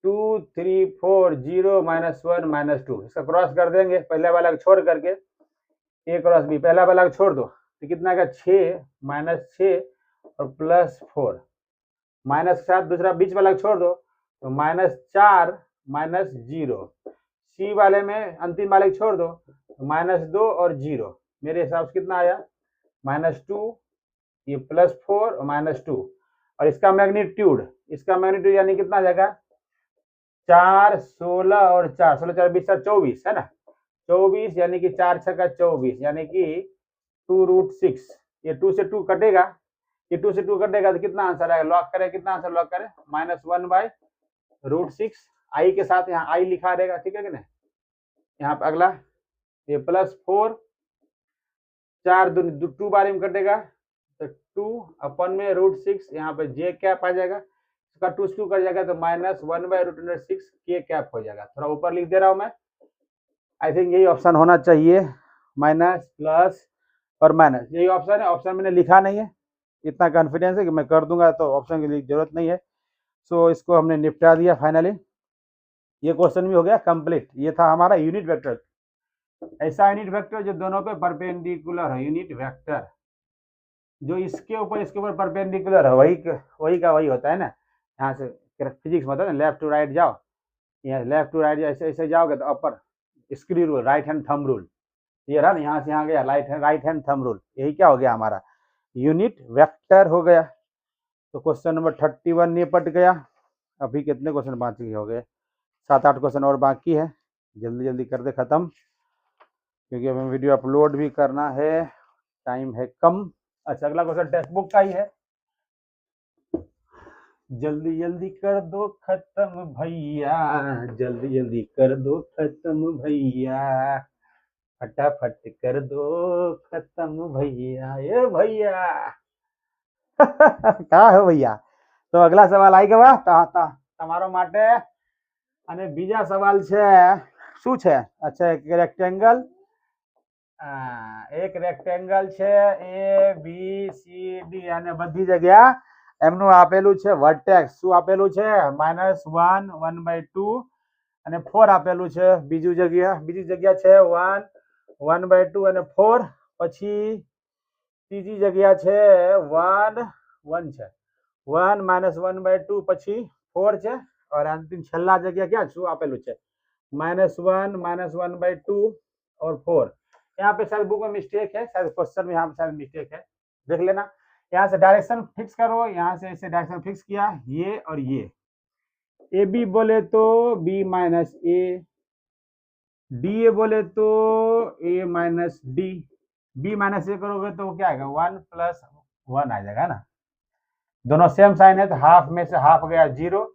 2 3 4 0 -1 -2, इसका क्रॉस कर देंगे पहले वाला छोड़ करके, ए क्रॉस बी पहला वाला छोड़ दो, तो कितना का 6 -6 और +4, माइनस के साथ दूसरा बीच वाला छोड़ दो, तो -4 -0, सी वाले में अंतिम वाले छोड़ दो, तो -2 और 0, मेरे हिसाब से कितना आया -2, ये +4 और -2, और इसका मैग्नीट्यूड, यानी कितना आ जाएगा 4 16 और 4 16 4 20 24, है ना, 24, यानी कि 4 6 का 24, यानी कि 2√6, ये 2 से 2 कटेगा, ये 2 से 2 कटेगा तो कितना आंसर आएगा, लॉक करें, कितना आंसर लॉक करें -1/√6, आई के साथ यहाँ आई लिखा रहेगा, ठीक है कि नहीं। यहाँ पे अगला ये +4, 4 2 बार में कटेगा तो 2 अपन में √6, यहाँ पे जे कैप आ जाएगा, इसका 2 से 2 कर जाएगा तो -1/√6 के कैप हो जाएगा, थोड़ा ऊपर लिख दे रहा हूँ मैं। आई थिंक यही ऑप्शन होना चाहिए, माइनस प्लस और माइनस, यही ऑप्शन है, ऑप्शन मैंने लिखा नहीं है, इतना कॉन्फिडेंस है कि मैं कर दूंगा, तो ऑप्शन की जरूरत नहीं है। सो इसको हमने निपटा दिया फाइनली, ये क्वेश्चन भी हो गया कंप्लीट। ये था हमारा यूनिट वेक्टर, ऐसा यूनिट वेक्टर जो दोनों पे परपेंडिकुलर है, यूनिट वेक्टर जो इसके ऊपर परपेंडिकुलर है, वही का वही होता है ना। यहाँ से फिजिक्स में होता है ना, लेफ्ट टू राइट जाओ, यहाँ लेफ्ट टू राइट ऐसे ऐसे जाओगे तो अपर screw rule, right hand thumb rule, ये रहा ना, यहाँ से यहाँ गया राइट हैंड थंब रूल, यही क्या हो गया हमारा यूनिट वेक्टर हो गया। तो क्वेश्चन नंबर 31 निपट गया। अभी कितने क्वेश्चन बाकी हो गए, 7 8 क्वेश्चन और बाकी है, जल्दी जल्दी कर दे खत्म, क्योंकि हमें वीडियो अपलोड भी करना है, टाइम है कम। अच्छा अगला क्वेश्चन टेक्स्ट बुक का ही है, जल्दी जल्दी कर दो खत्म भैया, जल्दी जल्दी कर दो खत्म भैया, फटाफट कर दो खत्म भैया, ये भैया क्या है भैया। तो अगला सवाल आई गया તમારો માટે, અને બીજા સવાલ છે શું છે, अच्छा एक રેક્ટેંગલ છે ए बी सी डी, અને બધી જગ્યા એમનું આપેલું છે વર્ટેક્સ, શું આપેલું છે -1 1/2 અને 4 આપેલું છે, બીજી જગ્યા છે 1 1/2 અને 4, પછી ત્રીજી જગ્યા છે 1 1 છે, 1 -1/2 પછી 4 છે, और अंतिम छेल्ला जगह क्या શું આપેલું છે -1 -1/2 और 4। यहाँ पे शायद बुक में मिस्टेक है, शायद क्वेश्चन में यहाँ पे शायद मिस्टेक है, देख लेना। यहाँ से डायरेक्शन फिक्स करो, यहाँ से ऐसे डायरेक्शन फिक्स किया, ये और ये ए बी बोले तो B minus A, D A बोले तो A minus D, B minus A करोगे तो क्या आएगा 1 + 1 आ जाएगा ना, दोनों सेम साइन है तो हाफ में से हाफ गया 0,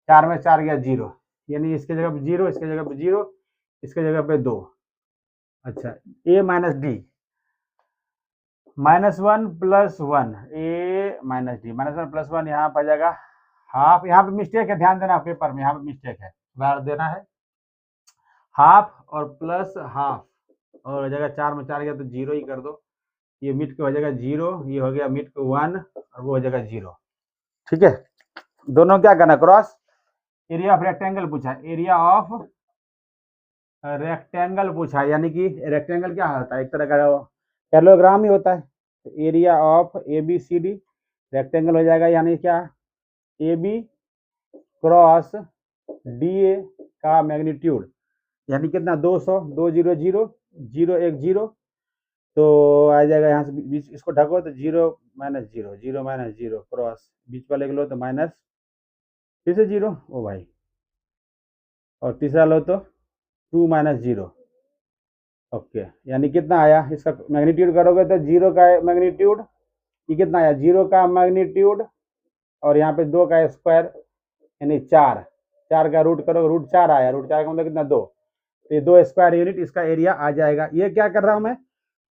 4 में 4 गया 0, यानी इसके जगह पे 0, इसके जगह पे 0, इसके जगह पे 2। अच्छा, a minus D, -1 + 1 a minus D, -1 + 1 यहाँ पर आ जाएगा हाफ, यहाँ पे मिस्टेक है, ध्यान देना पेपर में, यहाँ पे मिस्टेक है, सुधार देना है। हाफ और प्लस हाफ, और हो जाएगा 4 में 4 गया तो 0 ही कर दो, ये मिड को हो जाएगा 0, ये हो गया मिड को 1 और वो हो जाएगा 0। ठीक है, दोनों क्या करना, क्रॉस। एरिया ऑफ रेक्टेंगल पूछा, एरिया ऑफ रेक्टेंगल पूछा, यानी कि रेक्टेंगल क्या होता है, एक तरह का पैरेललोग्राम ही होता है। Area of A B C D rectangle हो जाएगा, यानी क्या, A B cross D A का मैग्नीट्यूड, यानी कितना 200, 2 0 0 0 1 0, तो आ जाएगा यहाँ से बीच इसको ढको तो 0 - 0 0 - 0 क्रॉस बीच वाले लो तो माइनस फिर से 0, ओ भाई, और तीसरा लो तो 2 - 0। ओके, यानी कितना आया, इसका मैग्नीट्यूड करोगे तो 0 का मैग्नीट्यूड, ये कितना आया 0 का मैग्नीट्यूड, और यहाँ पे 2 का स्क्वायर यानी 4, 4 का रूट करो, रूट 4 आया, रूट 4 का मतलब कितना 2, तो ये 2 स्क्वायर यूनिट इसका एरिया आ जाएगा। ये क्या कर रहा हूँ मैं,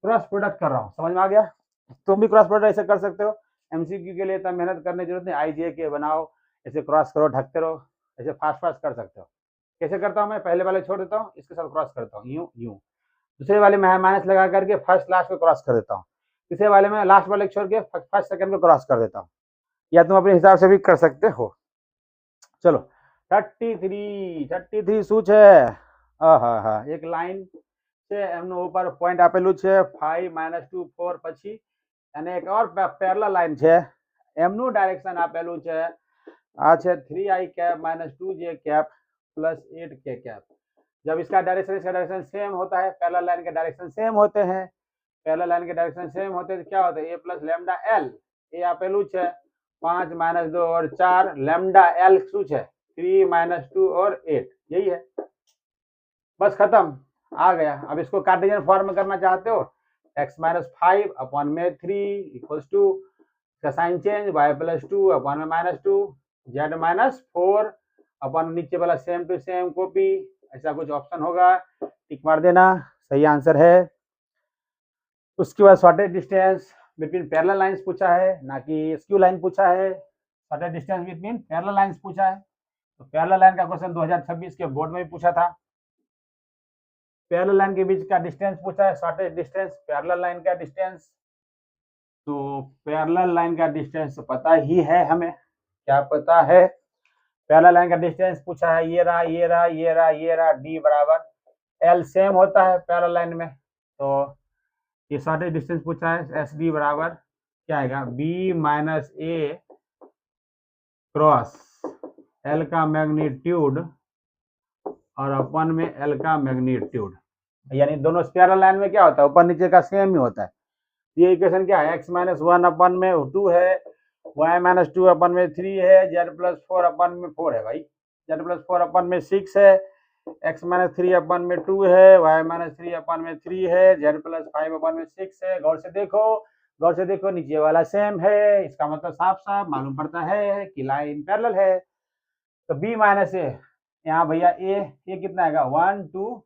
क्रॉस प्रोडक्ट कर रहा हूँ, समझ में आ गया। तुम भी क्रॉस प्रोडक्ट ऐसे कर सकते हो, एमसीक्यू के लिए इतना मेहनत करने की जरूरत नहीं, आईजे के बनाओ, ऐसे क्रॉस करो, ढकते रहो, ऐसे फास्ट फास्ट कर सकते हो। कैसे करता हूँ मैं, पहले वाले छोड़ देता हूँ, इसके साथ क्रॉस करता हूँ, यूं यूं, दूसरे वाले में माइनस लगा करके फर्स्ट लास्ट को क्रॉस कर देता हूँ, तीसरे वाले में लास्ट वाले छोड़ के फर्स्ट सेकंड को क्रॉस कर देता हूँ, या तुम अपने हिसाब से भी कर सकते हो। चलो 33 શું છે, આહા એક લાઈન છે, એમનું ઉપર પોઈન્ટ આપેલું છે 5 - 2 4 પછી, અને એક ઓર પેરેલલ લાઈન છે, એમનું ડાયરેક્શન આપેલું છે, આ છે 3i cap - 2j cap + 8k cap. जब इसका डायरेक्शन सेम होता है, पैरेलल लाइन के डायरेक्शन सेम होते हैं, पैरेलल लाइन के डायरेक्शन सेम होते हैं तो क्या होता है, a + λl, એ આપેલું છે 5 - 2 और 4, λl શું છે 3 - 2 और 8, यही है, बस खत्म, आ गया। अब इसको कार्टेशियन फॉर्म में करना चाहते हो, x - 5 अपॉन में 3 इक्वल्स टू, इसका साइन चेंज y + 2 अपॉन में -2 z - 4 अपॉन नीचे वाला सेम टू सेम कॉपी, ऐसा कुछ ऑप्शन होगा, टिक मार देना, सही आंसर है। उसके बाद shortage distance between parallel lines पूछा है, ना कि स्क्यू लाइन पूछा है, shortage distance between parallel lines पूछा है। तो पैरेलल लाइन का क्वेश्चन 2026 के बोर्ड में भी पूछा था, पैरेलल लाइन के बीच का डिस्टेंस पूछा है, शॉर्टेज डिस्टेंस, पैरेलल लाइन का डिस्टेंस, तो पैरेलल लाइन का डिस्टेंस पता ही है हमें, क्या पता है, पैरेलल लाइन का डिस्टेंस पूछा है, ये रहा ये रहा ये रहा ये रहा, डी बराबर एल सेम होता है पैरेलल लाइन में, तो ये शॉर्टेज डिस्टेंस पूछा है, एस डी बराबर क्या आएगा, बी माइनस ए क्रॉस एल का मैग्नीट्यूड और अपन में एल का मैग्नीट्यूड, यानी दोनों पैरेलल लाइन में क्या होता है, ऊपर नीचे का सेम ही होता है। ये इक्वेशन क्या है, x - 1 अपन में 2 है, y - 2 अपन में 3 है, z + 4 अपन में 4 है भाई, z + 4 अपन में 6 है, x - 3 अपन में 2 है, y - 3 अपन में 3 है, z + 5 अपन में 6 है। गौर से देखो, गौर से देखो, नीचे वाला सेम है, इसका मतलब साफ साफ मालूम पड़ता है कि लाइन पैरेलल है। तो b - a, यहाँ भैया a कितना आएगा 1 2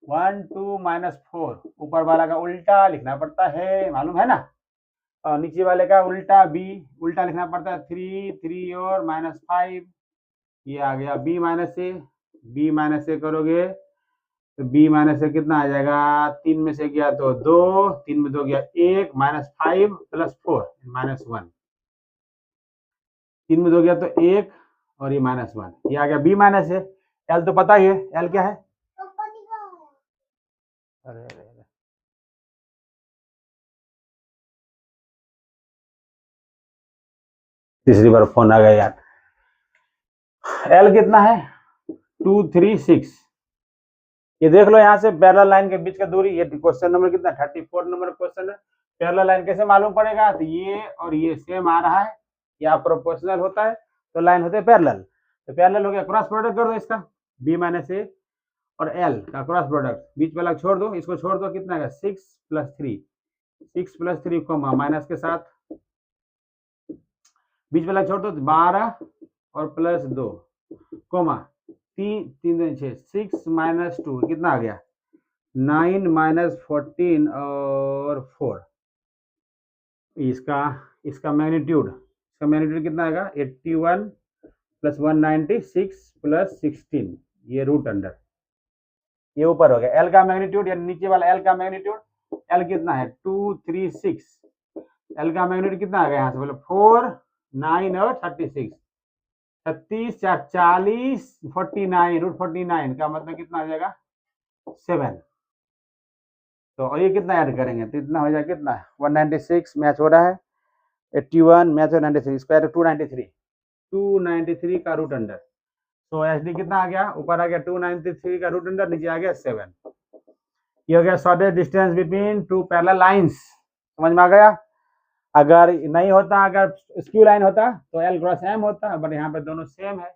-4, ऊपर वाला का उल्टा लिखना पड़ता है, मालूम है ना, और नीचे वाले का उल्टा b उल्टा लिखना पड़ता है, 3 3 और -5, ये आ गया b - a करोगे तो b - a कितना आ जाएगा, 3 में से गया तो 2, 3 में 2 गया 1, -5 + 4 -1, 3 में 2 गया तो 1 और ये -1, ये आ गया b - a। l तो पता ही है, l क्या है, अरे तीसरी बार फोन आ गया यार। एल कितना है 2 3 6, ये देख लो यहाँ से पैरेलल लाइन के बीच का दूरी, ये क्वेश्चन नंबर कितना 34 नंबर क्वेश्चन है। पैरेलल लाइन कैसे मालूम पड़ेगा, तो ये और ये सेम आ रहा है, या प्रोपोर्शनल होता है तो लाइन होते हैं पैरेलल, तो पैरेलल हो गया, क्रॉस प्रोडक्ट कर दो इसका, b - a और l का क्रॉस प्रोडक्ट, बीच वाला छोड़ दो, इसको छोड़ दो, कितना है 6 + 3 6 + 3 माइनस के साथ बीच वाला छोड़ दो 12 और प्लस 2 कोमा 3 6 6 माइनस 2 कितना आ गया 9 माइनस 14 और 4 इसका इसका मैग्नीट्यूड कितना आएगा 81 प्लस 196 प्लस 16 ये रूट अंडर ये ऊपर हो गया एल का मैग्नीट्यूड या नीचे वाला एल का मैग्नीट्यूड एल कितना है 236 एल का मैग्नीट्यूड कितना आ गया यहाँ से बोलो 4 9 और 36 36 4 40 49 रूट 49 का मतलब कितना आ जाएगा 7 तो और ये कितना ऐड करेंगे तो इतना हो जाएगा कितना 196 मैच हो रहा है 81 मैच हो 96 स्क्वायर 293 का रूट अंडर तो एच डी कितना आ गया ऊपर आ गया 293 का रूट अंडर नीचे आ गया 7 ये हो गया shortest distance between two parallel lines समझ में आ गया अगर नहीं होता अगर स्क्यू लाइन होता तो एल क्रॉस एम होता बट यहाँ पे दोनों सेम है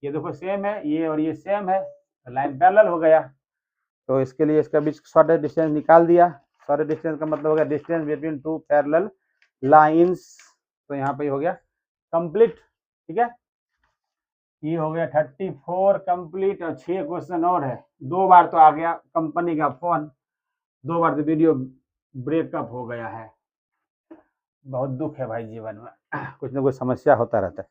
ये देखो सेम है ये और ये सेम है लाइन पैरेलल हो गया तो इसके लिए इसका बीच शॉर्टेस्ट डिस्टेंस निकाल दिया शॉर्टेस्ट डिस्टेंस का मतलब हो गया distance between two parallel lines तो यहाँ पे हो गया कंप्लीट ठीक है ये हो गया 34 कंप्लीट और 6 क्वेश्चन और है 2 बार तो आ गया कंपनी का फोन 2 बार तो वीडियो ब्रेकअप हो गया है बहुत दुख है भाई जीवन में कुछ ना कुछ समस्या होता रहता है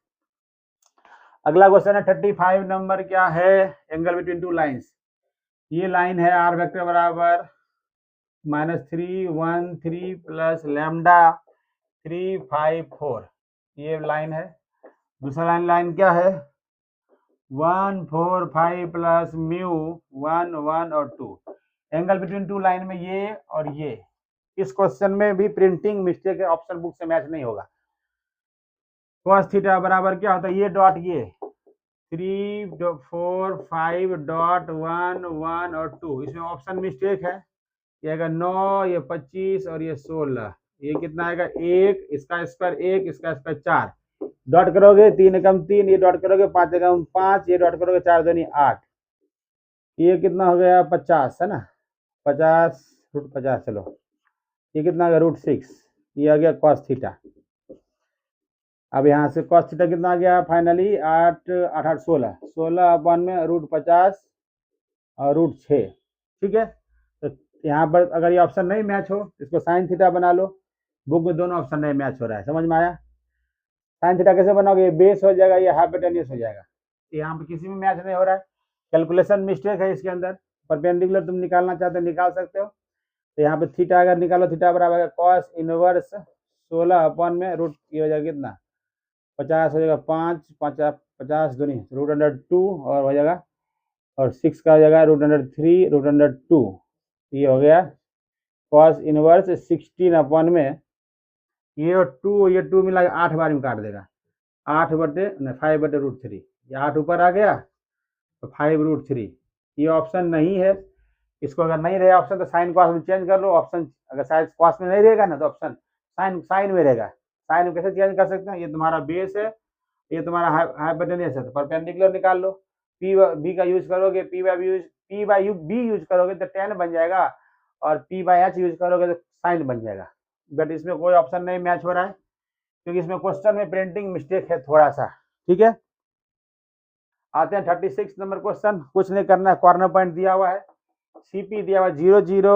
अगला क्वेश्चन है 35 नंबर क्या है एंगल बिटवीन टू लाइंस ये लाइन है आर वेक्टर बराबर -313 प्लस लैम्डा 354 ये लाइन है दूसरा लाइन क्या है 145 प्लस म्यू 1 1 और 2 एंगल बिटवीन टू लाइन में ये और ये इस क्वेश्चन में भी प्रिंटिंग मिस्टेक है ऑप्शन बुक से मैच नहीं होगा cos थीटा बराबर क्या होता है ये डॉट ये 3 4 5 डॉट 1 1 और 2 इसमें ऑप्शन मिस्टेक है ये आएगा 9 ये 25 और ये 16 ये कितना आएगा 1 इसका स्क्वायर 1 इसका स्क्वायर 4 डॉट करोगे 3 एकम 3 ये डॉट करोगे 5 एकम 5 ये डॉट करोगे 4 दूनी 8 ये कितना हो गया 50 है ना 50 रूट 50 चलो ये कितना आ गया रूट 6 ये आ गया cos थीटा अब यहाँ से cos थीटा कितना आ गया फाइनली 8 8 8 16 16 अपन में रूट 50 और रूट 6 ठीक है तो यहाँ पर अगर ये ऑप्शन नहीं मैच हो इसको साइन थीटा बना लो बुक में दोनों ऑप्शन नहीं मैच हो रहा है समझ में आया साइन थीटा कैसे बनाओगे ये बेस हो जाएगा ये हाइपोटेन्यूस हो जाएगा यहाँ पर किसी में मैच नहीं हो रहा है कैलकुलेशन मिस्टेक है इसके अंदर परपेंडिकुलर तुम निकालना चाहते हो निकाल सकते हो तो यहाँ पे थीटा अगर निकालो थीटा बराबर cos इनवर्स 16 अपन में रूट ये हो जाएगा कितना 50 हो जाएगा 5 50 दूनी रूट अंडर 2 और हो जाएगा और 6 का हो जाएगा रूट अंडर 3 रूट अंडर 2 ये हो गया cos इनवर्स 16 अपन में ये और 2 मिला 8 बार में काट देगा 8 बटे 5 बटे रूट 3 ये 8 ऊपर आ गया तो 5 रूट 3 ये ऑप्शन नहीं है इसको अगर नहीं रहेगा ऑप्शन तो साइन कॉस में चेंज कर लो ऑप्शन अगर साइन कॉस में नहीं रहेगा ना तो ऑप्शन साइन में रहेगा साइन में कैसे चेंज कर सकते हैं ये तुम्हारा बेस है ये तुम्हारा हाइपोटेन्यूस है तो परपेंडिकुलर निकाल लो पी बी का यूज करोगे पी बाई बी यूज करोगे तो tan बन जाएगा और पी बाई एच यूज करोगे तो साइन बन जाएगा बट इसमें कोई ऑप्शन नहीं मैच हो रहा है क्योंकि इसमें क्वेश्चन में प्रिंटिंग मिस्टेक है थोड़ा सा ठीक है आते हैं 36 नंबर क्वेश्चन कुछ नहीं करना है कॉर्नर पॉइंट दिया हुआ है सीपी दिया हुआ 0 0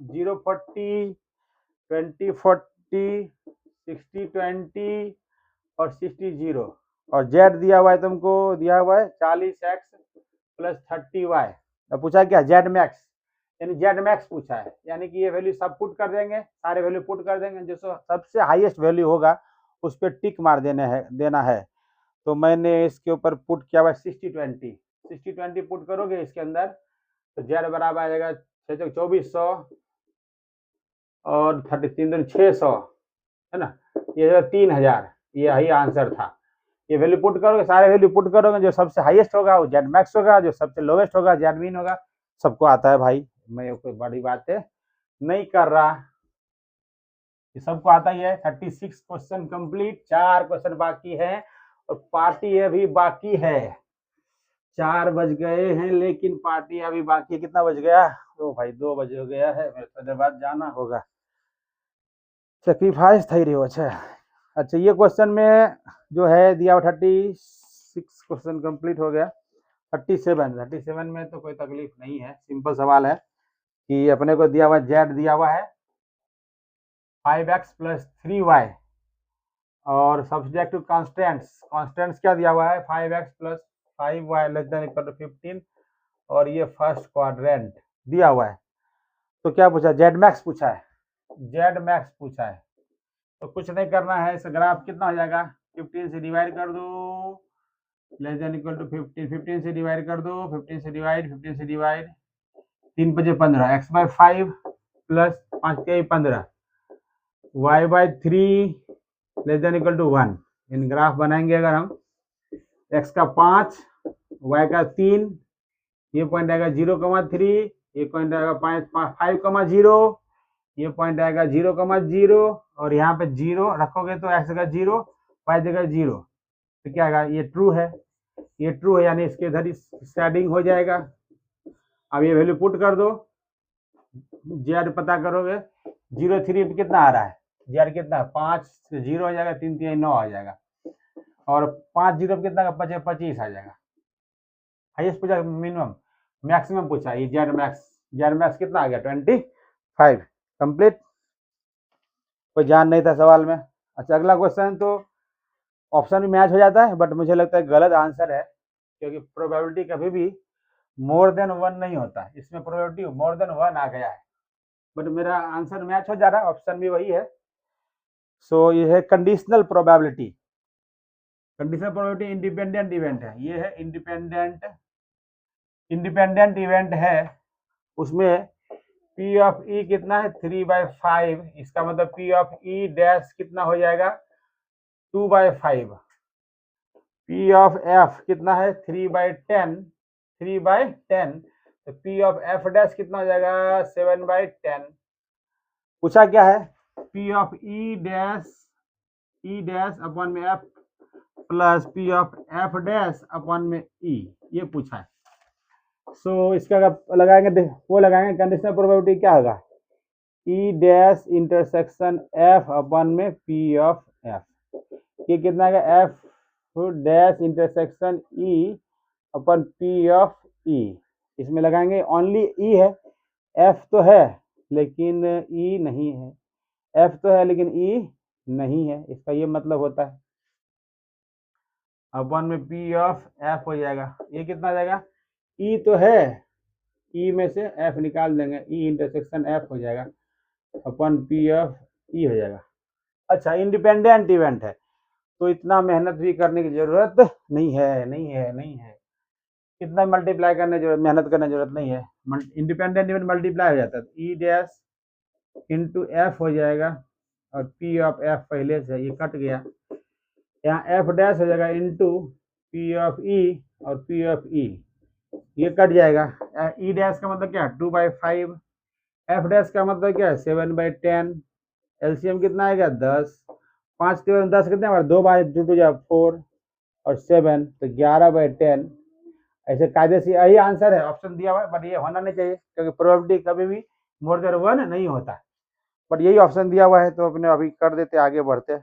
0 40 20 40 60 20 और 60 0 और जेड दिया हुआ है तुमको दिया हुआ है 40x प्लस 30y तो पूछा क्या जेड मैक्स यानी जेड मैक्स पूछा है यानी कि ये वैल्यू सब पुट कर देंगे सारे वैल्यू पुट कर देंगे जो सबसे हाईएस्ट वैल्यू होगा उस पर टिक मार देना है तो मैंने इसके ऊपर पुट किया हुआ 60 20 पुट करोगे इसके अंदर तो जेड बराबर आ जाएगा 2400 और 33 600 है ना ये 3000 ये यही आंसर था ये वैल्यू पुट करोगे सारे वैल्यू पुट करोगे जो सबसे हाईएस्ट होगा वो जेड मैक्स होगा जो सबसे लोवेस्ट होगा जेड मीन होगा सबको आता है भाई मैं कोई बड़ी बात है नहीं कर रहा ये सबको आता ही है 36 क्वेश्चन कंप्लीट 4 क्वेश्चन बाकी है और पार्टी अभी बाकी है 4 बज गए हैं लेकिन पार्टी अभी बाकी कितना बज गया तो भाई 2 बज गया है मेरे थोड़ी देर बाद जाना होगा सेक्रीफाइस થઈ રહ્યો છે अच्छा, ये क्वेश्चन में जो है दिया 36 क्वेश्चन कंप्लीट हो गया। 37 में तो कोई तकलीफ नहीं है, सिंपल सवाल है कि अपने को दिया हुआ जेड दिया हुआ है 5x + 3y और सब्जेक्ट टू कॉन्स्टेंट्स क्या दिया हुआ है 5x + 5y ≤ 15 और ये फर्स्ट क्वाड्रेंट दिया हुआ है। तो क्या पूछा, जेड मैक्स पूछा है, जेड मैक्स पूछा है। तो कुछ नहीं करना है, इस ग्राफ कितना हो जाएगा 15 से डिवाइड कर दो ≤ 15, 15 से डिवाइड कर दो, 15 से डिवाइड 3 × 5 = 15, x/5 + 5 × 15 y/3 ≤ 1। इन ग्राफ बनाएंगे अगर हम, x का 5 y का 3, ये पॉइंट आएगा 0,3, ये पॉइंट आएगा 5,0, ये पॉइंट आएगा 0,0 और यहाँ पे 0 रखोगे तो x जगह 0, y जगह 0, तो क्या आएगा, ये ट्रू है, ये ट्रू है यानी इसके इधर शेडिंग हो जाएगा। अब ये वैल्यू पुट कर दो, जेड पता करोगे 0,3 पे कितना आ रहा है, जेड कितना 5 से 0 हो जाएगा, 3 3 9 आ जाएगा और 5 0 पे कितना 25 आ जाएगा। हाईएस्ट पूछा मिनिमम, मैक्सिमम पूछा, ये जेड मैक्स कितना आ गया 25 कंप्लीट। कोई जान नहीं था सवाल में। अच्छा, अगला क्वेश्चन तो ऑप्शन भी मैच हो जाता है बट मुझे लगता है गलत आंसर है, क्योंकि प्रोबेबिलिटी कभी भी मोर देन 1 नहीं होता, इसमें प्रोबेबिलिटी मोर देन 1 आ गया है, बट मेरा आंसर मैच हो जा रहा है, ऑप्शन भी वही है। सो ये है conditional probability. Conditional probability independent event है, ये है इंडिपेंडेंट इवेंट है, उसमें P ऑफ E कितना है 3/5, इसका मतलब P ऑफ E डैश कितना हो जाएगा 2/5, P ऑफ F कितना है 3/10, तो P ऑफ F डैश कितना हो जाएगा 7/10। पूछा क्या है P of E dash upon में F plus P of F dash upon में E, ये पूछा है। सो इसका लगाएंगे, वो लगाएंगे कंडीशनल प्रोबेबिलिटी क्या होगा E dash intersection F upon में P ऑफ F, ये कितना है F dash intersection E upon P of E, इसमें लगाएंगे ओनली E है, F तो है लेकिन E नहीं है, F तो है लेकिन E नहीं है, इसका ये मतलब होता है अपन में P ऑफ F हो जाएगा, ये कितना आ जाएगा E तो है, E में से F निकाल देंगे, E इंटरसेक्शन F हो जाएगा अपन P ऑफ E हो जाएगा। अच्छा, इंडिपेंडेंट इवेंट है तो इतना मेहनत भी करने की जरूरत नहीं है, कितना मल्टीप्लाई करने जरूरत, मेहनत करने जरूरत नहीं है, इंडिपेंडेंट इवेंट मल्टीप्लाई हो जाता है, E डैश इंटू F हो जाएगा और P ऑफ F पहले से ये कट गया, यहाँ F डैश हो जाएगा इंटू P ऑफ E और P ऑफ E, ये कट जाएगा, E डैश का मतलब क्या है 2/5, F डैश का मतलब क्या है 7/10, एलसीएम कितना आएगा 10, 5 के 10 कितने हमारे 2 बार 2 2 4 और 7 तो 11/10, ऐसे कायदे से यही आंसर है, ऑप्शन दिया हुआ है बट ये होना नहीं चाहिए क्योंकि प्रोबेबिलिटी कभी भी मोर देन 1 नहीं होता, बट यही ऑप्शन दिया हुआ है तो अपने अभी कर देते, आगे बढ़ते।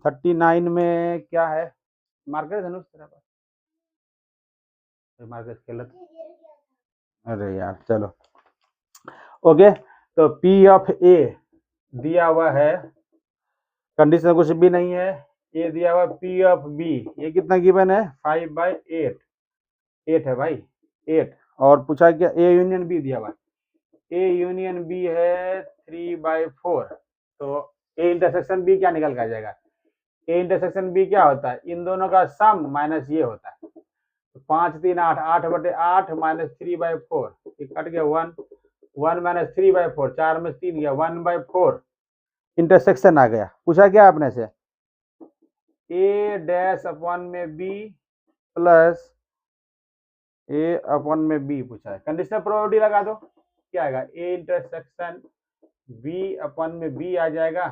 39 में क्या है, मार्कर धनुष तेरा पास, मार्कर गलत, अरे यार चलो ओके। तो P ऑफ A दिया हुआ है, कंडीशन कुछ भी नहीं है, ये दिया हुआ P ऑफ B, ये कितना गिवन है 5/8, 8 है भाई 8, और पूछा क्या A यूनियन B दिया हुआ है, A यूनियन B है 3/4, तो A इंटरसेक्शन B क्या निकल कर जाएगा, A इंटरसेक्शन B क्या होता है, इन दोनों का सम माइनस ये होता है, तो 5 3 8, 8/8 माइनस 3/4, ये कट गया 1 माइनस 3/4, 4 में 3 गया 1/4, इंटरसेक्शन आ गया। पूछा क्या आपने से A डैश अपॉन में B प्लस A अपॉन में B पूछा है, कंडीशनल प्रोबेबिलिटी लगा दो, क्या आएगा A इंटरसेक्शन B अपॉन में B आ जाएगा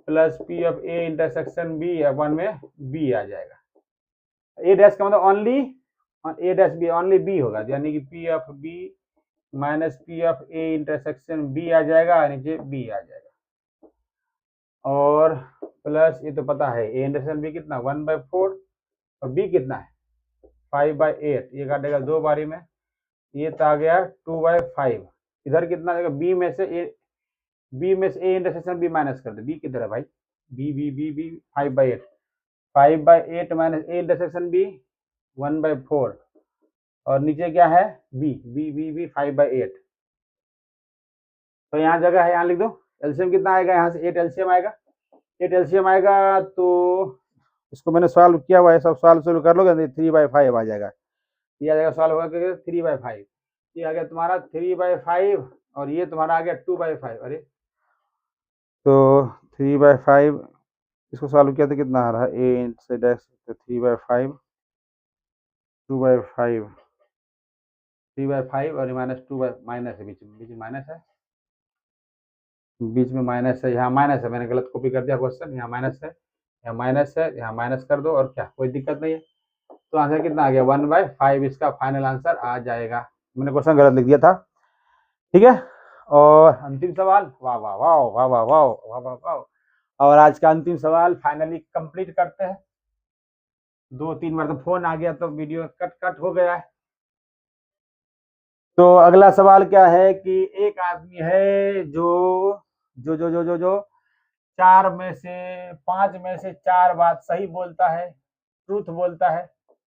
plus P of A intersection B upon में B आ जाएगा, A डैश का मतलब only A dash B only B होगा, यानी कि P of B minus P of A intersection B आ जाएगा, नीचे बी आ जाएगा, और प्लस ये तो पता है ए इंटरसेक्शन बी कितना 1/4 और बी कितना है 5/8, ये काटेगा 2 बारी में, ये तो आ गया 2/5। इधर कितना आ जाएगा बी में से ए इंटरसेक्शन बी माइनस कर दे, बी किधर है भाई, B B B B 5/8 minus A intersection B 1/4 और नीचे क्या है बी बी बी बी 5/8। तो यहाँ जगह है, यहाँ लिख दो। एलसीएम कितना आएगा, यहाँ से 8 एलसीएम आएगा, 8 एलसीएम आएगा, तो इसको मैंने सॉल्व किया हुआ है, सब सॉल्व कर लोगे 3/5 आ जाएगा, ये आ जाएगा सॉल्व होगा 3/5, ये आ गया तुम्हारा 3/5 और ये तुम्हारा आ गया 2/5। अरे तो 3/5 इसको सॉल्व किया तो कितना आ रहा है, ए से डैश 3/5 2/5 3/5 और माइनस 2 माइनस है, बीच में माइनस है, बीच में माइनस है, यहाँ माइनस है, मैंने गलत कॉपी कर दिया क्वेश्चन, यहाँ माइनस है, यहाँ माइनस है, यहाँ माइनस कर दो और क्या कोई दिक्कत नहीं है। तो आंसर कितना आ गया 1/5 इसका फाइनल आंसर आ जाएगा। मैंने क्वेश्चन गलत लिख दिया था, ठीक है। और अंतिम सवाल, वाह वाह वाह वाह वाह वाह वाह वाह वाह। और आज का अंतिम सवाल फाइनली कंप्लीट करते हैं। 2-3 बार तो फोन आ गया तो वीडियो कट हो गया है। तो अगला सवाल क्या है कि एक आदमी है जो जो जो जो जो जो 5 में से 4 बात सही बोलता है, ट्रूथ बोलता है।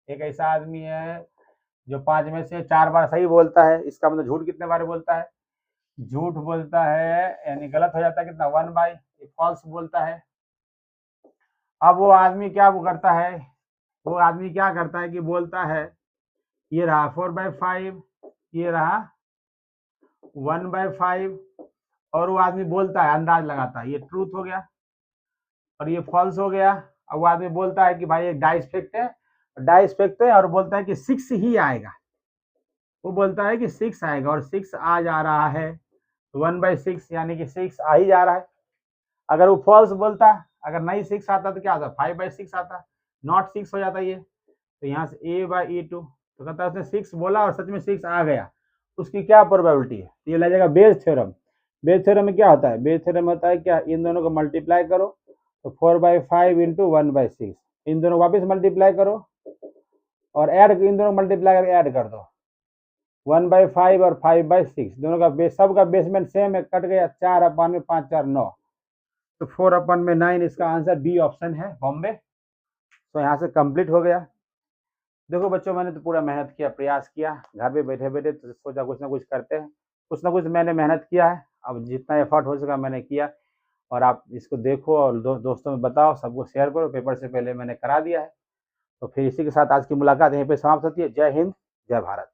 एक ऐसा आदमी है जो 5 में से 4 बार सही बोलता है, इसका मतलब झूठ कितने बार बोलता है, झूठ बोलता है यानी गलत हो जाता है कितना 1/, फॉल्स बोलता है। अब वो आदमी क्या करता है, वो आदमी क्या करता है कि बोलता है ये रहा 4/5, ये रहा 1/5, और वो आदमी बोलता है अंदाज लगाता है ये ट्रूथ हो गया और ये फॉल्स हो गया। अब वो आदमी बोलता है कि भाई एक डाइस फेंकते हैं और बोलता है कि 6 ही आएगा, वो बोलता है कि 6 आएगा और 6 आ जा रहा है, 1/6 यानी कि 6 आ ही जा रहा है। अगर वो फॉल्स बोलता, अगर नहीं 6 आता तो क्या आता 5/6 आता, नॉट 6 हो जाता ये। तो यहाँ से A/E2, तो कहता है उसने 6 बोला और सच में 6 आ गया, उसकी क्या प्रोबेबिलिटी है, ये लग जाएगा बेस थ्योरम। बेस थ्योरम में क्या होता है, बेस थ्योरम में होता है क्या, इन दोनों को मल्टीप्लाई करो तो 4/5 इंटू 1/6, इन दोनों वापस मल्टीप्लाई करो और ऐड, इन दोनों मल्टीप्लाई करके ऐड कर दो 1/5 और 5/6, दोनों का बेस, सबका बेसमेंट सेम है, कट गया 4/5 में 5 4 9, तो 4/9 इसका आंसर बी ऑप्शन है बॉम्बे। तो यहाँ से कंप्लीट हो गया। देखो बच्चों मैंने तो पूरा मेहनत किया, प्रयास किया, घर पे बैठे बैठे तो सोचा कुछ ना कुछ करते हैं, कुछ ना कुछ मैंने मेहनत किया है, अब जितना एफर्ट हो सका मैंने किया। और आप इसको देखो और दोस्तों में बताओ, सबको शेयर करो, पेपर से पहले मैंने करा दिया है। तो फिर इसी के साथ आज की मुलाकात यहीं पे समाप्त होती है। जय हिंद, जय भारत।